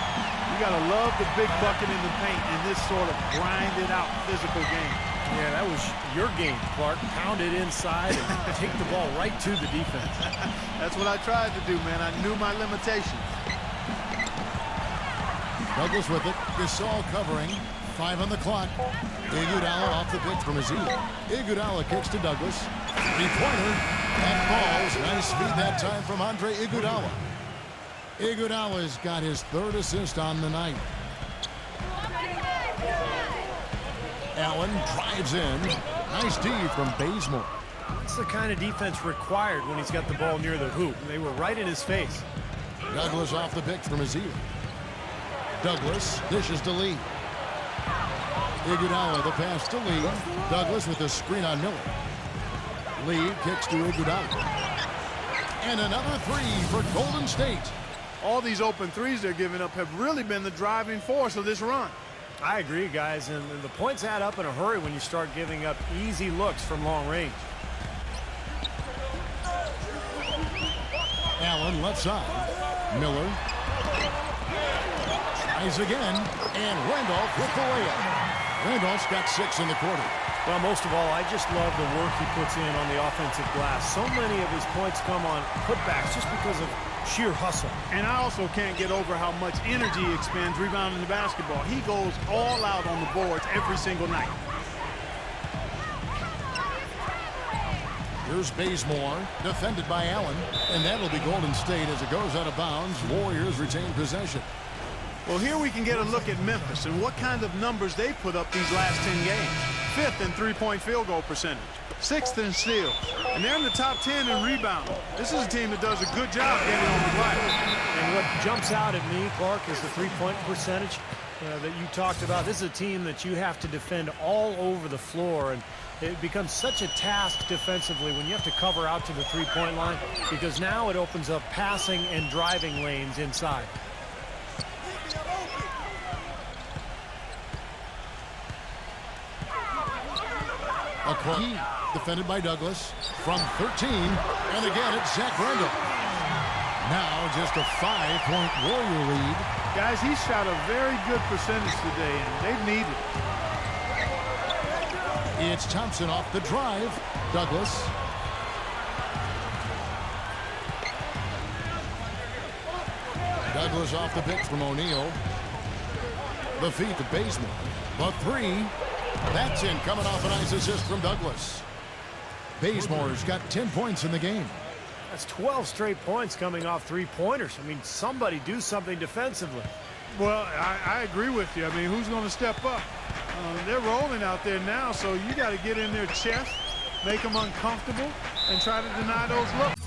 You got to love the big bucket in the paint in this sort of grinded-out physical game. Yeah, that was your game, Clark. Pound it inside and take the ball right to the defense. That's what I tried to do, man. I knew my limitations. Douglas with it. Gasol covering. 5 on the clock. Iguodala off the pitch from Azir. Iguodala kicks to Douglas. 3-pointer. That falls. Nice speed that time from Andre Iguodala. Iguodala's got his 3rd assist on the night. Allen drives in. Nice D from Bazemore. That's the kind of defense required when he's got the ball near the hoop. They were right in his face. Douglas off the pitch from Azir. Douglas dishes to Lee. Iguodala the pass to Lee. Douglas with a screen on Miller. Lee kicks to Iguodala. And another 3 for Golden State. All these open threes they're giving up have really been the driving force of this run. I agree, guys, and the points add up in a hurry when you start giving up easy looks from long range. Allen left side. Miller. Tries again, and Randolph with the layup. Randolph's got 6 in the quarter. Well, most of all, I just love the work he puts in on the offensive glass. So many of his points come on putbacks just because of sheer hustle. And I also can't get over how much energy he expends rebounding the basketball. He goes all out on the boards every single night. Here's Bazemore, defended by Allen, and that'll be Golden State as it goes out of bounds. Warriors retain possession. Well, here we can get a look at Memphis and what kind of numbers they put up these last 10 games. 5th in three-point field goal percentage, 6th in steals, and they're in the top 10 in rebounding. This is a team that does a good job getting on the glass. And what jumps out at me, Clark, is the three-point percentage that you talked about. This is a team that you have to defend all over the floor, and it becomes such a task defensively when you have to cover out to the three-point line, because now it opens up passing and driving lanes inside. Defended by Douglas from 13, and again it's Zach Randolph. Now just a 5-point Warrior lead. Guys, he shot a very good percentage today, and they've needed it. It's Thompson off the drive. Douglas. Douglas off the pick from O'Neal. The feed to Bazemore. The 3. That's in, coming off a nice assist from Douglas. Bazemore's got 10 points in the game. That's 12 straight points coming off three-pointers. I mean, somebody do something defensively. Well, I agree with you. I mean, who's going to step up? They're rolling out there now, so you got to get in their chest, make them uncomfortable, and try to deny those looks.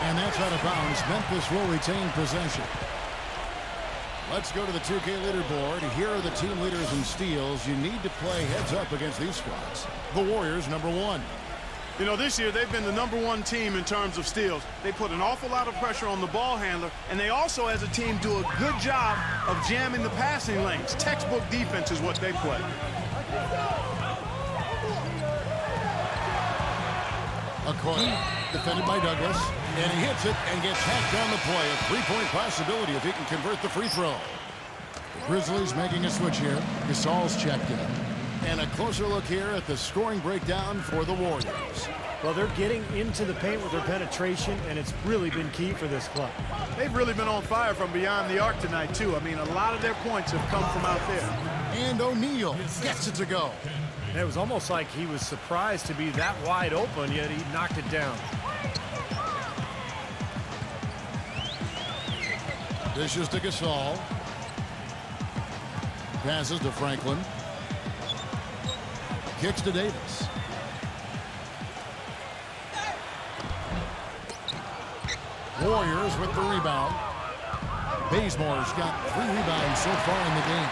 And that's out of bounds. Memphis will retain possession. Let's go to the 2K leaderboard. Here are the team leaders in steals. You need to play heads up against these squads. The Warriors, #1. You know, this year they've been the #1 team in terms of steals. They put an awful lot of pressure on the ball handler, and they also, as a team, do a good job of jamming the passing lanes. Textbook defense is what they play. Okoye, defended by Douglas, and he hits it and gets hacked on the play. A three-point possibility if he can convert the free throw. The Grizzlies making a switch here. Gasol's checked in. And a closer look here at the scoring breakdown for the Warriors. Well, they're getting into the paint with their penetration, and it's really been key for this club. They've really been on fire from beyond the arc tonight, too. I mean, a lot of their points have come from out there. And O'Neal gets it to go. And it was almost like he was surprised to be that wide open, yet he knocked it down. Dishes to Gasol. Passes to Franklin. Kicks to Davis. Warriors with the rebound. Bazemore's got 3 rebounds so far in the game.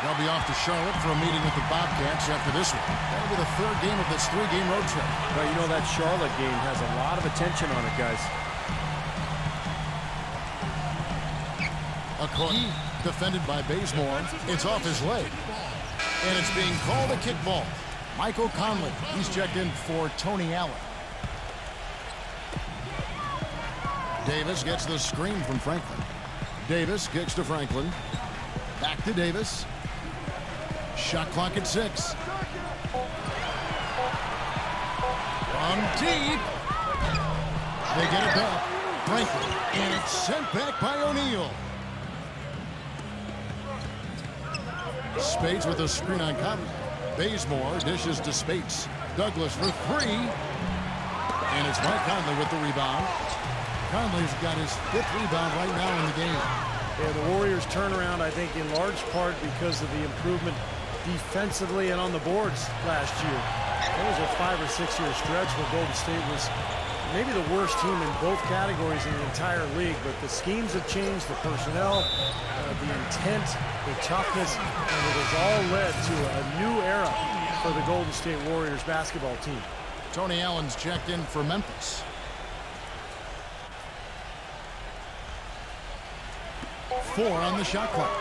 They'll be off to Charlotte for a meeting with the Bobcats after this one. That'll be the 3rd game of this 3-game road trip. Well, you know, that Charlotte game has a lot of attention on it, guys. Okoye, defended by Bazemore. It's off his leg. And it's being called a kickball. Michael Conley, he's checked in for Tony Allen. Davis gets the screen from Franklin. Davis kicks to Franklin. Back to Davis. Shot clock at 6. From deep. They get it back. Franklin. And it's sent back by O'Neal. Spades with a screen on Conley. Bazemore dishes to Spades. Douglas for 3. And it's Mike Conley with the rebound. Conley's got his 5th rebound right now in the game. Yeah, the Warriors turnaround, I think, in large part because of the improvement defensively and on the boards last year. There was a 5 or 6 year stretch where Golden State was maybe the worst team in both categories in the entire league, but the schemes have changed, the personnel, the intent, the toughness, and it has all led to a new era for the Golden State Warriors basketball team. Tony Allen's checked in for Memphis. 4 on the shot clock.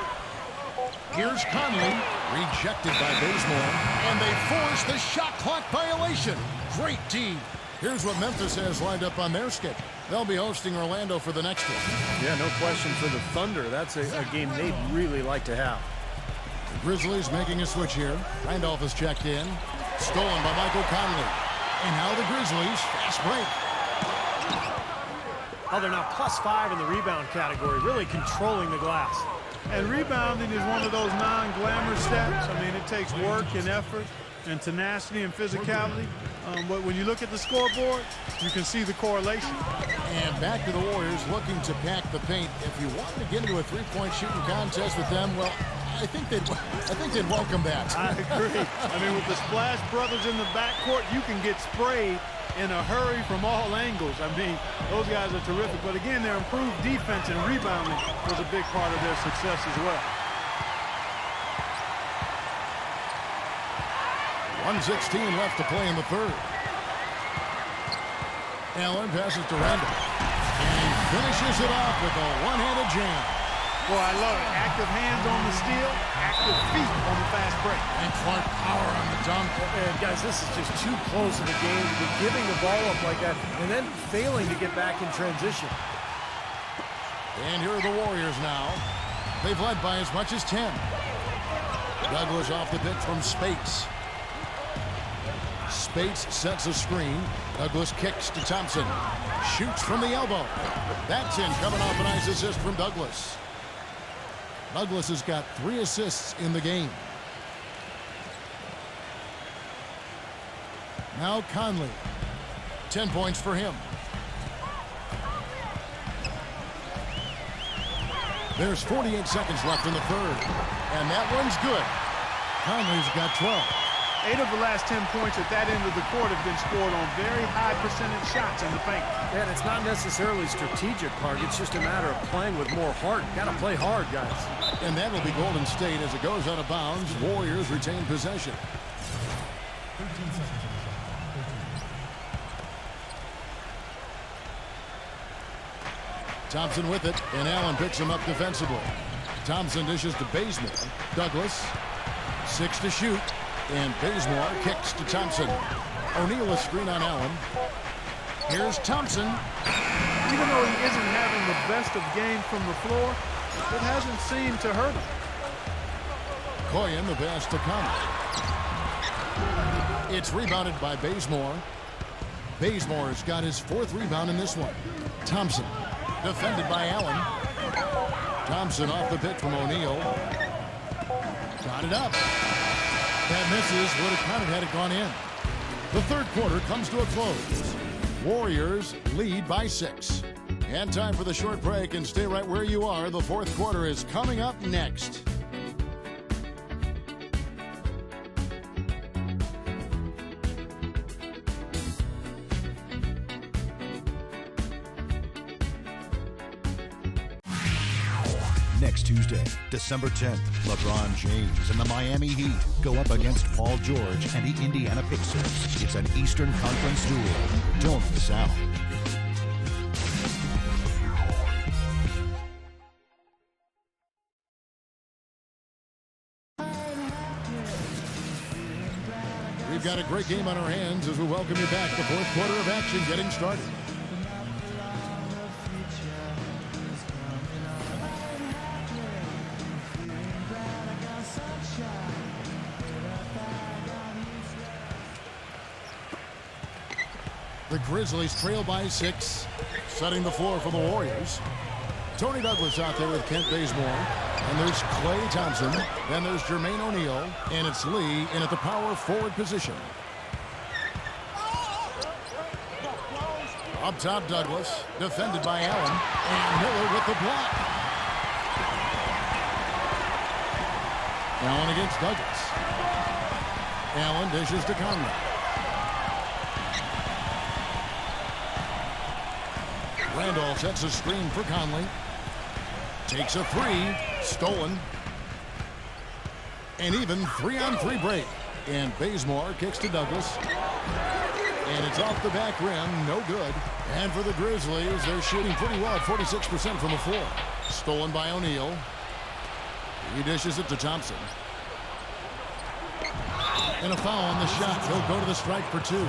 Here's Conley, rejected by Bazemore, and they force the shot clock violation. Great D. Here's what Memphis has lined up on their schedule. They'll be hosting Orlando for the next one. Yeah, no question for the Thunder. That's a game they'd really like to have. The Grizzlies making a switch here. Randolph is checked in. Stolen by Michael Conley. And now the Grizzlies fast break. Oh, they're now +5 in the rebound category, really controlling the glass. And rebounding is one of those non-glamour steps. I mean, it takes work and effort and tenacity and physicality. But when you look at the scoreboard, you can see the correlation. And back to the Warriors looking to pack the paint. If you wanted to get into a three-point shooting contest with them, well, I think they'd welcome that. I agree. I mean, with the Splash Brothers in the backcourt, you can get sprayed in a hurry from all angles. I mean, those guys are terrific. But again, their improved defense and rebounding was a big part of their success as well. 1:16 left to play in the third. Allen passes to Randall. And he finishes it off with a one-handed jam. Boy, I love it. Active hands on the steal, active feet on the fast break. And Clark power on the dunk. And guys, this is just too close in the game to be giving the ball up like that and then failing to get back in transition. And here are the Warriors now. They've led by as much as 10. Douglas off the bench from Spates. Spates sets a screen. Douglas kicks to Thompson. Shoots from the elbow. That's in, coming off a nice assist from Douglas. Douglas has got 3 assists in the game. Now Conley. 10 points for him. There's 48 seconds left in the third. And that one's good. Conley's got 12. 8 of the last 10 points at that end of the court have been scored on very high percentage shots in the paint. And it's not necessarily strategic, Clark. It's just a matter of playing with more heart. Got to play hard, guys. And that will be Golden State as it goes out of bounds. Warriors retain possession. Thompson with it, and Allen picks him up defensively. Thompson dishes to Bazemore. Douglas, 6 to shoot. And Bazemore kicks to Thompson. O'Neal a screen on Allen. Here's Thompson. Even though he isn't having the best of games from the floor, it hasn't seemed to hurt him. Koyen the pass to Conley. It's rebounded by Bazemore. Bazemore's got his 4th rebound in this one. Thompson defended by Allen. Thompson off the pick from O'Neal. Got it up. That misses, would have counted had it gone in. The third quarter comes to a close. Warriors lead by 6. And time for the short break, and stay right where you are. The fourth quarter is coming up next. Next Tuesday, December 10th, LeBron James and the Miami Heat go up against Paul George and the Indiana Pacers. It's an Eastern Conference duel. Don't miss out. We've got a great game on our hands as we welcome you back. The fourth quarter of action getting started. The Grizzlies trail by 6, setting the floor for the Warriors. Tony Douglas out there with Kent Bazemore. And there's Klay Thompson. Then there's Jermaine O'Neal. And it's Lee in at the power forward position. Up top, Douglas. Defended by Allen. And Miller with the block. Allen against Douglas. Allen dishes to Conley. Randolph sets a screen for Conley. Takes a 3. Stolen. And even 3-on-3 break. And Bazemore kicks to Douglas. And it's off the back rim. No good. And for the Grizzlies, they're shooting pretty well at 46% from the floor. Stolen by O'Neal. He dishes it to Thompson. And a foul on the shot. He'll go to the strike for 2.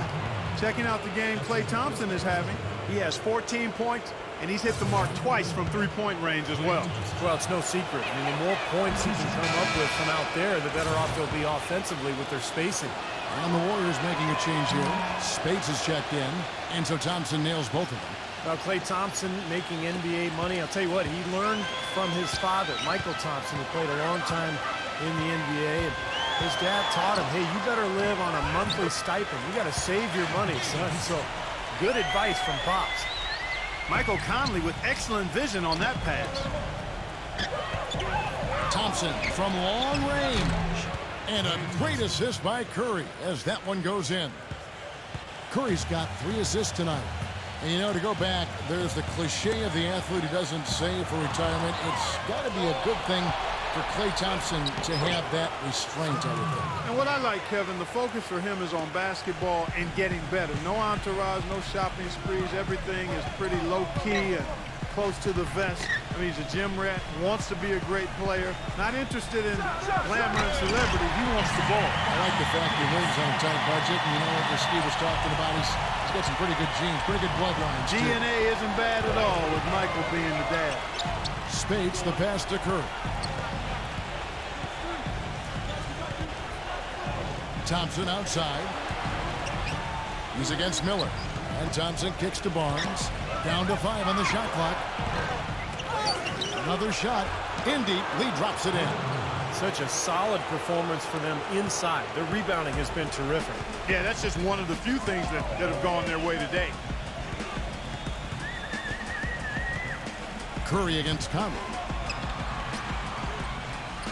Checking out the game Klay Thompson is having. He has 14 points, and he's hit the mark twice from three-point range as well. Well, it's no secret. I mean, the more points he can come up with from out there, the better off they'll be offensively with their spacing. And the Warriors making a change here. Spades is checked in, and so Thompson nails both of them. Now, Klay Thompson making NBA money. I'll tell you what, he learned from his father, Michael Thompson, who played a long time in the NBA. And his dad taught him, hey, you better live on a monthly stipend. You got to save your money, son. So good advice from Pops. Michael Conley with excellent vision on that pass. Thompson from long range. And a great assist by Curry as that one goes in. Curry's got 3 assists tonight. And, you know, to go back, there's the cliche of the athlete who doesn't save for retirement. It's got to be a good thing for Klay Thompson to have that restraint, I would think. And what I like, Kevin, the focus for him is on basketball and getting better. No entourage, no shopping sprees. Everything is pretty low-key and close to the vest. I mean, he's a gym rat, wants to be a great player, not interested in glamour and celebrity. He wants the ball. I like the fact he lives on a tight budget. And you know what Ski was talking about? He's got some pretty good genes, pretty good bloodlines. DNA isn't bad at all with Michael being the dad. Spades the pass to Curry. Thompson outside. He's against Miller. And Thompson kicks to Barnes. Down to 5 on the shot clock. Another shot. In deep. Lee drops it in. Such a solid performance for them inside. Their rebounding has been terrific. Yeah, that's just one of the few things that have gone their way today. Curry against Conley.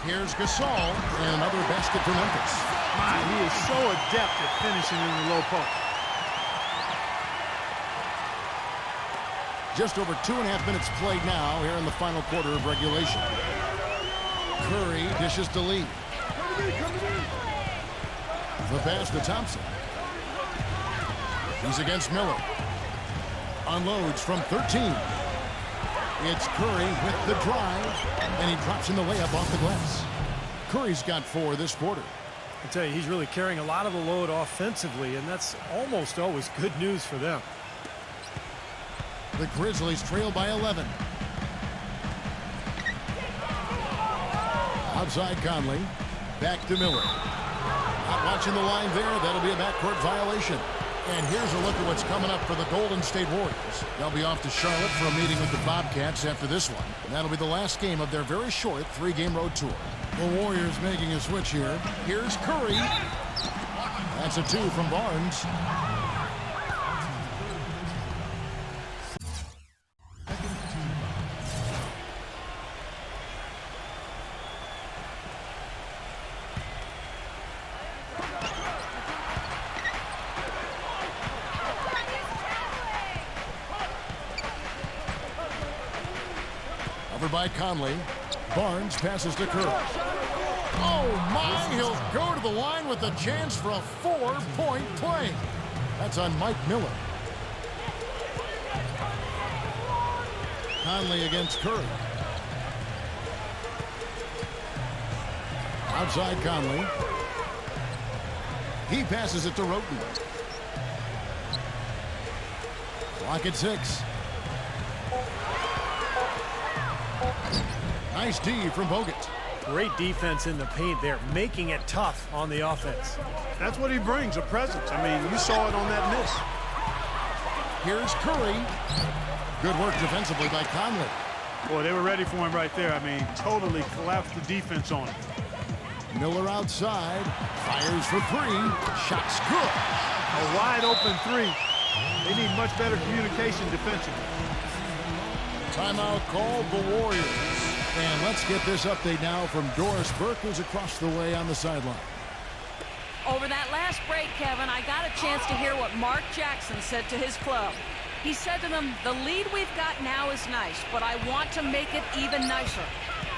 Here's Gasol. And another basket for Memphis. My, he is so adept at finishing in the low post. Just over 2.5 minutes played now here in the final quarter of regulation. Curry dishes to Lee. The pass to Thompson. He's against Miller. Unloads from 13. It's Curry with the drive, and he drops in the layup off the glass. Curry's got 4 this quarter. I tell you, he's really carrying a lot of the load offensively, and that's almost always good news for them. The Grizzlies trail by 11. Outside Conley. Back to Miller. Not watching the line there. That'll be a backcourt violation. And here's a look at what's coming up for the Golden State Warriors. They'll be off to Charlotte for a meeting with the Bobcats after this one. And that'll be the last game of their very short 3-game road tour. The Warriors making a switch here. Here's Curry. That's a 2 from Barnes. Over by Conley. Barnes passes to Curry. Oh, my! He'll go to the line with a chance for a 4-point play. That's on Mike Miller. Conley against Curry. Outside Conley. He passes it to Roten. Clock at 6. Nice D from Bogut. Great defense in the paint there, making it tough on the offense. That's what he brings, a presence. I mean, you saw it on that miss. Here's Curry. Good work defensively by Conley. Boy, they were ready for him right there. I mean, totally collapsed the defense on him. Miller outside. Fires for 3. Shot's good. A wide open 3. They need much better communication defensively. Timeout called the Warriors. And let's get this update now from Doris Burke, who's across the way on the sideline. Over that last break, Kevin, I got a chance to hear what Mark Jackson said to his club. He said to them, the lead we've got now is nice, but I want to make it even nicer.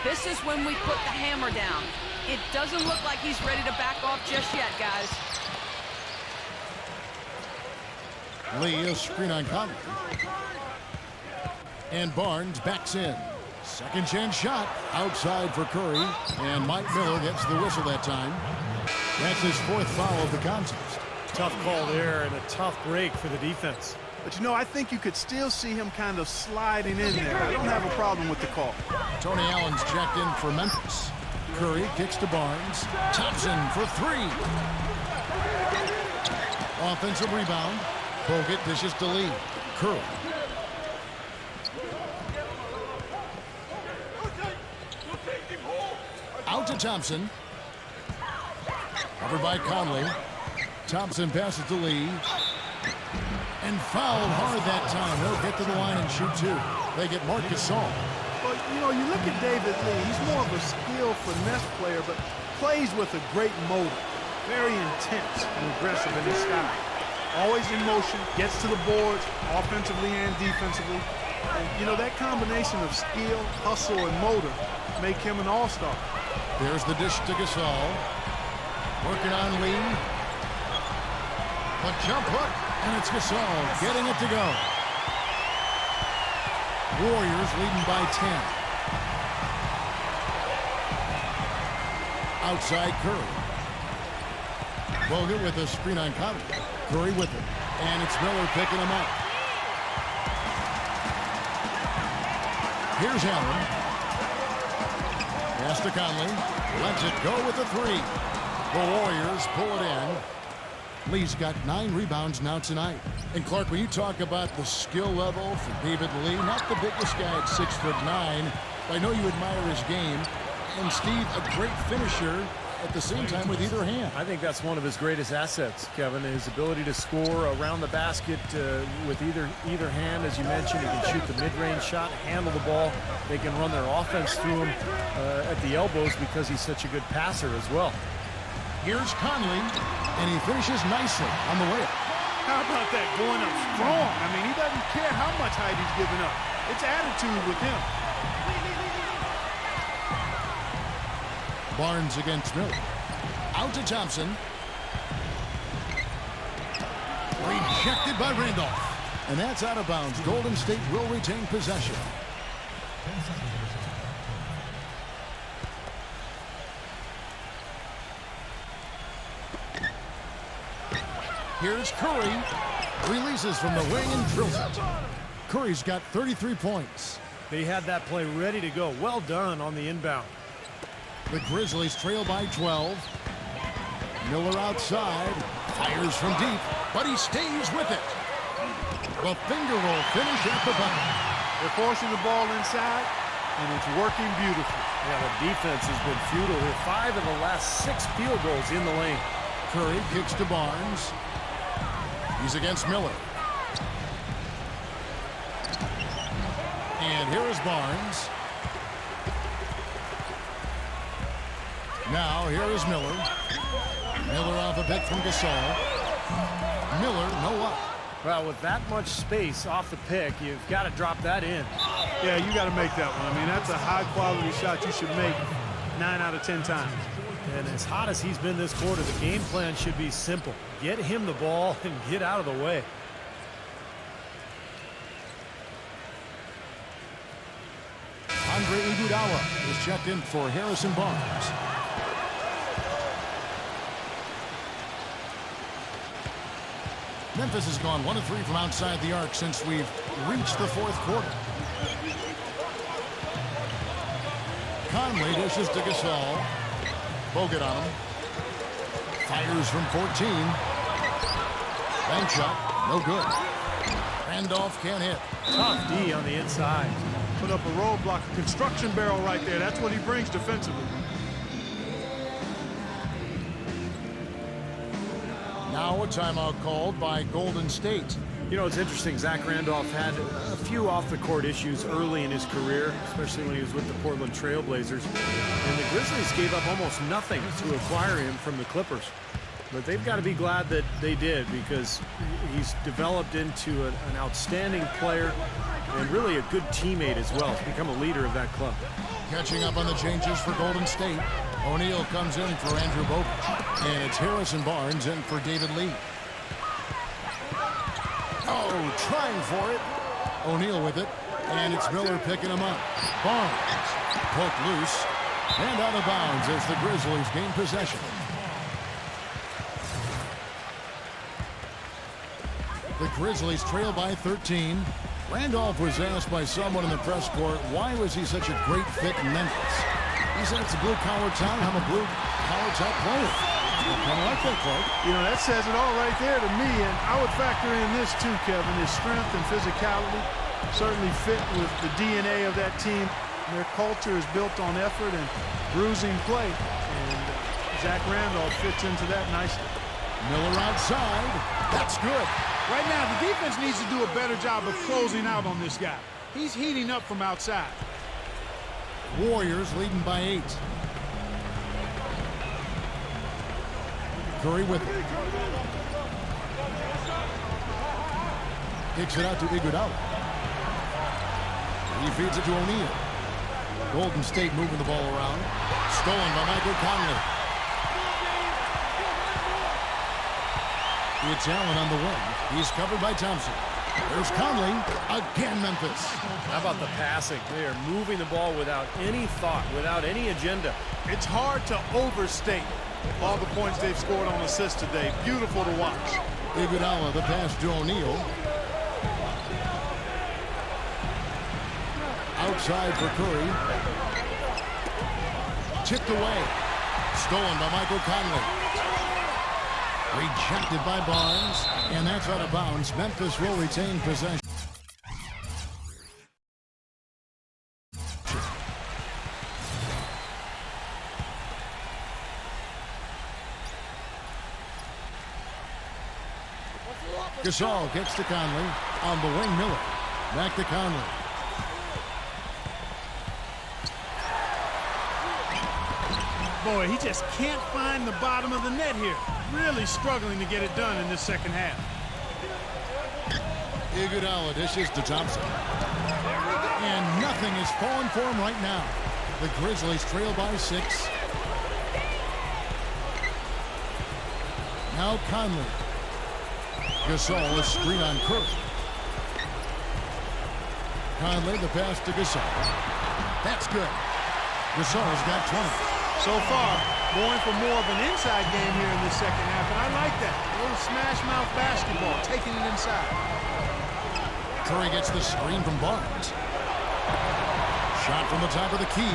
This is when we put the hammer down. It doesn't look like he's ready to back off just yet, guys. Lee, a screen on Conley. And Barnes backs in. Second chance shot outside for Curry. And Mike Miller gets the whistle that time. That's his 4th foul of the contest. Tough call there and a tough break for the defense. But, you know, I think you could still see him kind of sliding in there. I don't have a problem with the call. Tony Allen's checked in for Memphis. Curry kicks to Barnes. Thompson for three. Offensive rebound. Bogut dishes to Lee. Curry. Out to Thompson. Covered by Conley. Thompson passes to Lee. And fouled hard that time. He'll get to the line and shoot two. They get Marc Gasol. But, you know, you look at David Lee. He's more of a skilled finesse player, but plays with a great motor. Very intense and aggressive in his style. Always in motion, gets to the boards, offensively and defensively. And, you know, that combination of skill, hustle, and motor make him an all-star. There's the dish to Gasol. Working on Lee. A jump hook, and it's Gasol getting it to go. Warriors leading by 10. Outside Curry. Bogut with a screen on Conley. Curry with it. And it's Miller picking him up. Here's Allen. Pass to Conley. Lets it go with the three. The Warriors pull it in. Lee's got 9 rebounds now tonight. And Clark, when you talk about the skill level for David Lee, not the biggest guy at 6'9", but I know you admire his game. And Steve, a great finisher at the same time with either hand. I think that's one of his greatest assets, Kevin, his ability to score around the basket with either hand. As you mentioned, he can shoot the mid-range shot, handle the ball. They can run their offense through him at the elbows because he's such a good passer as well. Here's Conley, and he finishes nicely on the way up. How about that, going up strong? I mean, he doesn't care how much height he's giving up. It's attitude with him. Barnes against Miller. Out to Thompson. Rejected by Randolph. And that's out of bounds. Golden State will retain possession. Here's Curry. Releases from the wing and drills it. Curry's got 33 points. They had that play ready to go. Well done on the inbound. The Grizzlies trail by 12. Miller outside. Fires from deep, but he stays with it. The finger roll finish at the bucket. They're forcing the ball inside, and it's working beautifully. Yeah, the defense has been futile here. 5 of the last 6 field goals in the lane. Curry kicks to Barnes. He's against Miller. And here is Barnes. Now here is Miller. Miller off a pick from Gasol. Miller, no up. Well, with that much space off the pick, you've got to drop that in. Yeah, you got to make that one. I mean, that's a high-quality shot you should make 9 out of 10 times. And as hot as he's been this quarter, the game plan should be simple. Get him the ball and get out of the way. Andre Iguodala is checked in for Harrison Barnes. Memphis has gone 1 of 3 from outside the arc since we've reached the 4th quarter. Conley dishes to Gasol. Bogut on him. Fires from 14. Bank shot, no good. Randolph can't hit. Tough D on the inside. Put up a roadblock, a construction barrel right there. That's what he brings defensively. Now a timeout called by Golden State. You know, it's interesting. Zach Randolph had a few off-the-court issues early in his career, especially when he was with the Portland Trail Blazers. And the Grizzlies gave up almost nothing to acquire him from the Clippers. But they've got to be glad that they did, because he's developed into an outstanding player and really a good teammate as well. He's become a leader of that club. Catching up on the changes for Golden State. O'Neal comes in for Andrew Bogut. And it's Harrison Barnes in for David Lee. Oh, trying for it. O'Neal with it. And it's Miller picking him up. Barnes poked loose. And out of bounds as the Grizzlies gain possession. The Grizzlies trail by 13. Randolph was asked by someone in the press court, why was he such a great fit in Memphis? He said it's a blue-collar town. I'm a blue-collar type player. I kind of like that, Clark. You know, that says it all right there to me, and I would factor in this too, Kevin. His strength and physicality certainly fit with the DNA of that team. Their culture is built on effort and bruising play, and Zach Randolph fits into that nicely. Miller outside. That's good. Right now, the defense needs to do a better job of closing out on this guy. He's heating up from outside. Warriors leading by 8. Curry with it. Kicks it out to Iguodala. He feeds it to O'Neal. Golden State moving the ball around. Stolen by Michael Conley. It's Allen on the wing. He's covered by Thompson. There's Conley. Again, Memphis. How about the passing? They are moving the ball without any thought, without any agenda. It's hard to overstate all the points they've scored on assists today. Beautiful to watch. Iguodala, the pass to O'Neal. Outside for Curry. Tipped away. Stolen by Michael Conley. Rejected by Barnes. And that's out of bounds. Memphis will retain possession. Gasol gets to Conley. On the wing, Miller. Back to Conley. Boy, he just can't find the bottom of the net here. Really struggling to get it done in this second half. Iguodala dishes to Thompson. And nothing is falling for him right now. The Grizzlies trail by 6. Now Conley. Gasol, a screen on Curry. Conley, the pass to Gasol. That's good. Gasol's got 20. So far, going for more of an inside game here in the second half, and I like that. A little smash mouth basketball, taking it inside. Curry gets the screen from Barnes. Shot from the top of the key.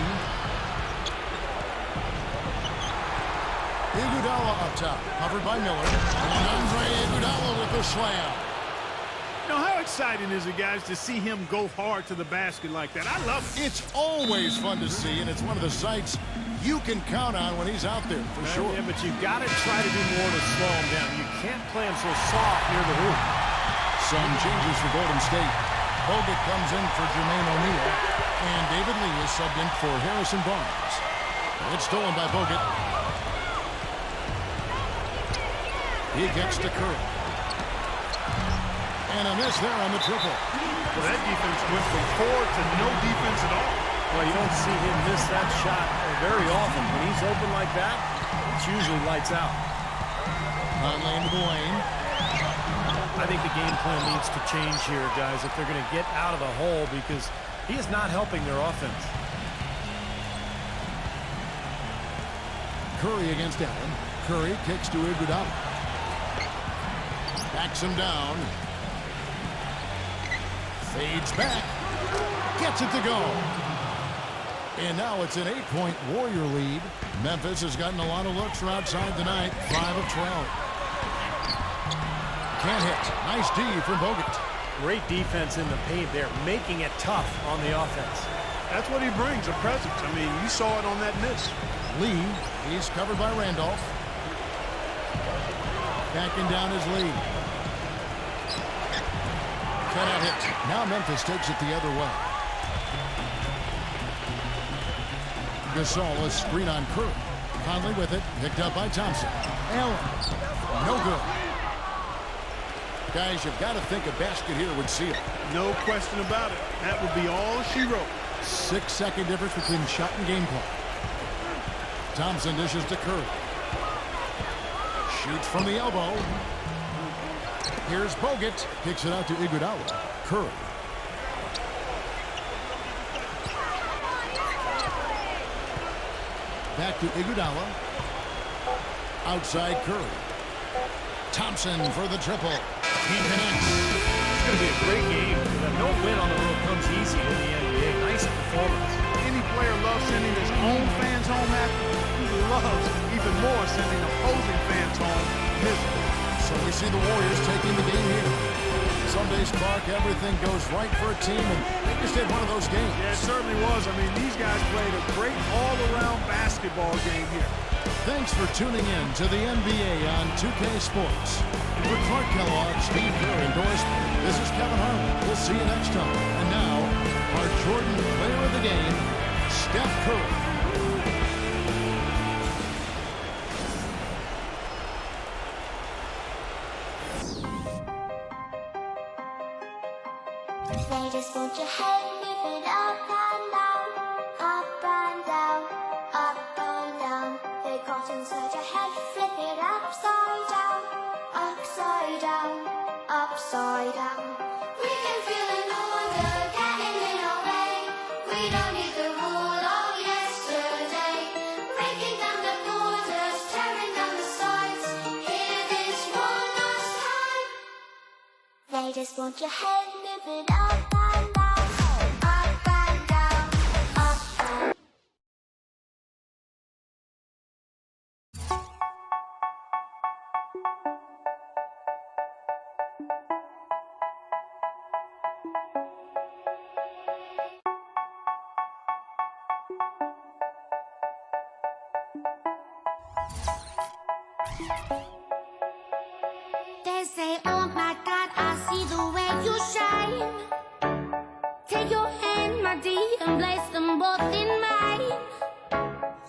Iguodala up top, covered by Miller. And Andre Iguodala with the slam. You know, how exciting is it, guys, to see him go hard to the basket like that? I love it. It's always fun to see, and it's one of the sights you can count on when he's out there, for sure. Yeah, but you've got to try to do more to slow him down. You can't play him so soft near the hoop. Some changes for Golden State. Bogut comes in for Jermaine O'Neal, and David Lee is subbed in for Harrison Barnes. It's stolen by Bogut. He gets to Curry. And a miss there on the triple. Well, that defense went from 4 to no defense at all. Well, you don't see him miss that shot very often. When he's open like that, it's usually lights out. Conley into the lane. I think the game plan needs to change here, guys, if they're going to get out of the hole, because he is not helping their offense. Curry against Allen. Curry kicks to Iguodala. Backs him down. Fades back. Gets it to go. And now it's an 8-point Warrior lead. Memphis has gotten a lot of looks from outside tonight. 5 of 12. Can't hit. Nice D from Bogut. Great defense in the paint there, making it tough on the offense. That's what he brings, a presence. I mean, you saw it on that miss. Lee, he's covered by Randolph. Backing down his lead. Cannot hit. Now Memphis takes it the other way. Gasol, a screen on Curry. Conley with it, picked up by Thompson. Allen, no good. Guys, you've got to think a basket here would seal. No question about it. That would be all she wrote. 6-second difference between shot and game clock. Thompson dishes to Curry. Shoots from the elbow. Here's Bogut. Kicks it out to Iguodala. Curry. Back to Iguodala. Outside Curry. Thompson for the triple. He connects. It's going to be a great game. No win on the road comes easy in the NBA. Nice performance. Any player loves sending his own fans home happy. He loves even more sending opposing fans home miserable. So we see the Warriors taking the game here. Some days, Clark, everything goes right for a team, and they just had one of those games. Yeah, it certainly was. I mean, these guys played a great all-around basketball game here. Thanks for tuning in to the NBA on 2K Sports. For Clark Kellogg, Steve Kerr endorsement, this is Kevin Harlan. We'll see you next time. And now, our Jordan player of the game, Steph Curry. They just want your head moving up and down, up and down, up and down. They got inside your head, flip it upside down, upside down, upside down. We can feel an order getting in our way. We don't need the rule of yesterday. Breaking down the borders, tearing down the sides. Hear this one last time. They just want your head moving up and down, up and down, up and down. They say, oh my God, I see the way you shine. Take your hand, my dear, and place them both in mine.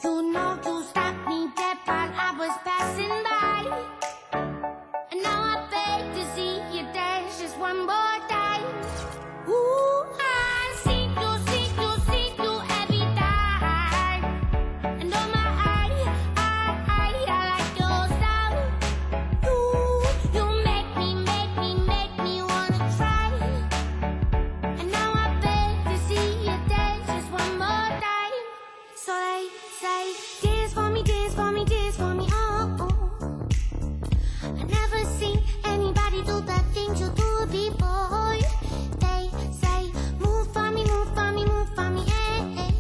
You know you stopped me dead while I was passing by. And now I beg to see you dance just one more time. Ooh, I see you every time. And oh my, I like your style. You make me wanna try. And now I beg to see you dance just one more time. So they say, dance for me, dance for me, dance for me, oh, oh. I never seen anybody do the things you do before. They say, move for me, move for me, move for me, eh, eh.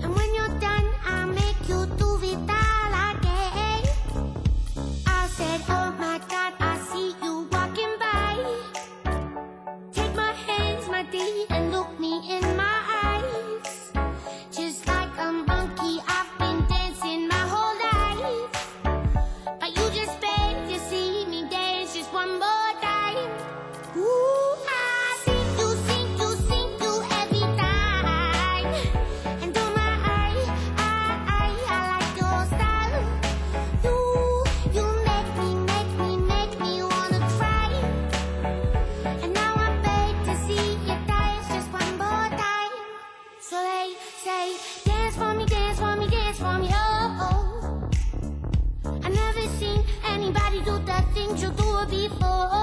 And when you're done, I'll make you do it all again. I said, oh my God, I see you walking by. Take my hands, my dear, and look me in my eyes. Just like a monkey, I've been dancing my whole life. But you just beg to see me dance just one more time. Ooh, I see you every time. And oh my, I like your style. You make me wanna try. And now I beg to see you dance just one more time. So they say, dance for me, dance for me, dance for me, oh, oh. I never seen anybody do the things you do before.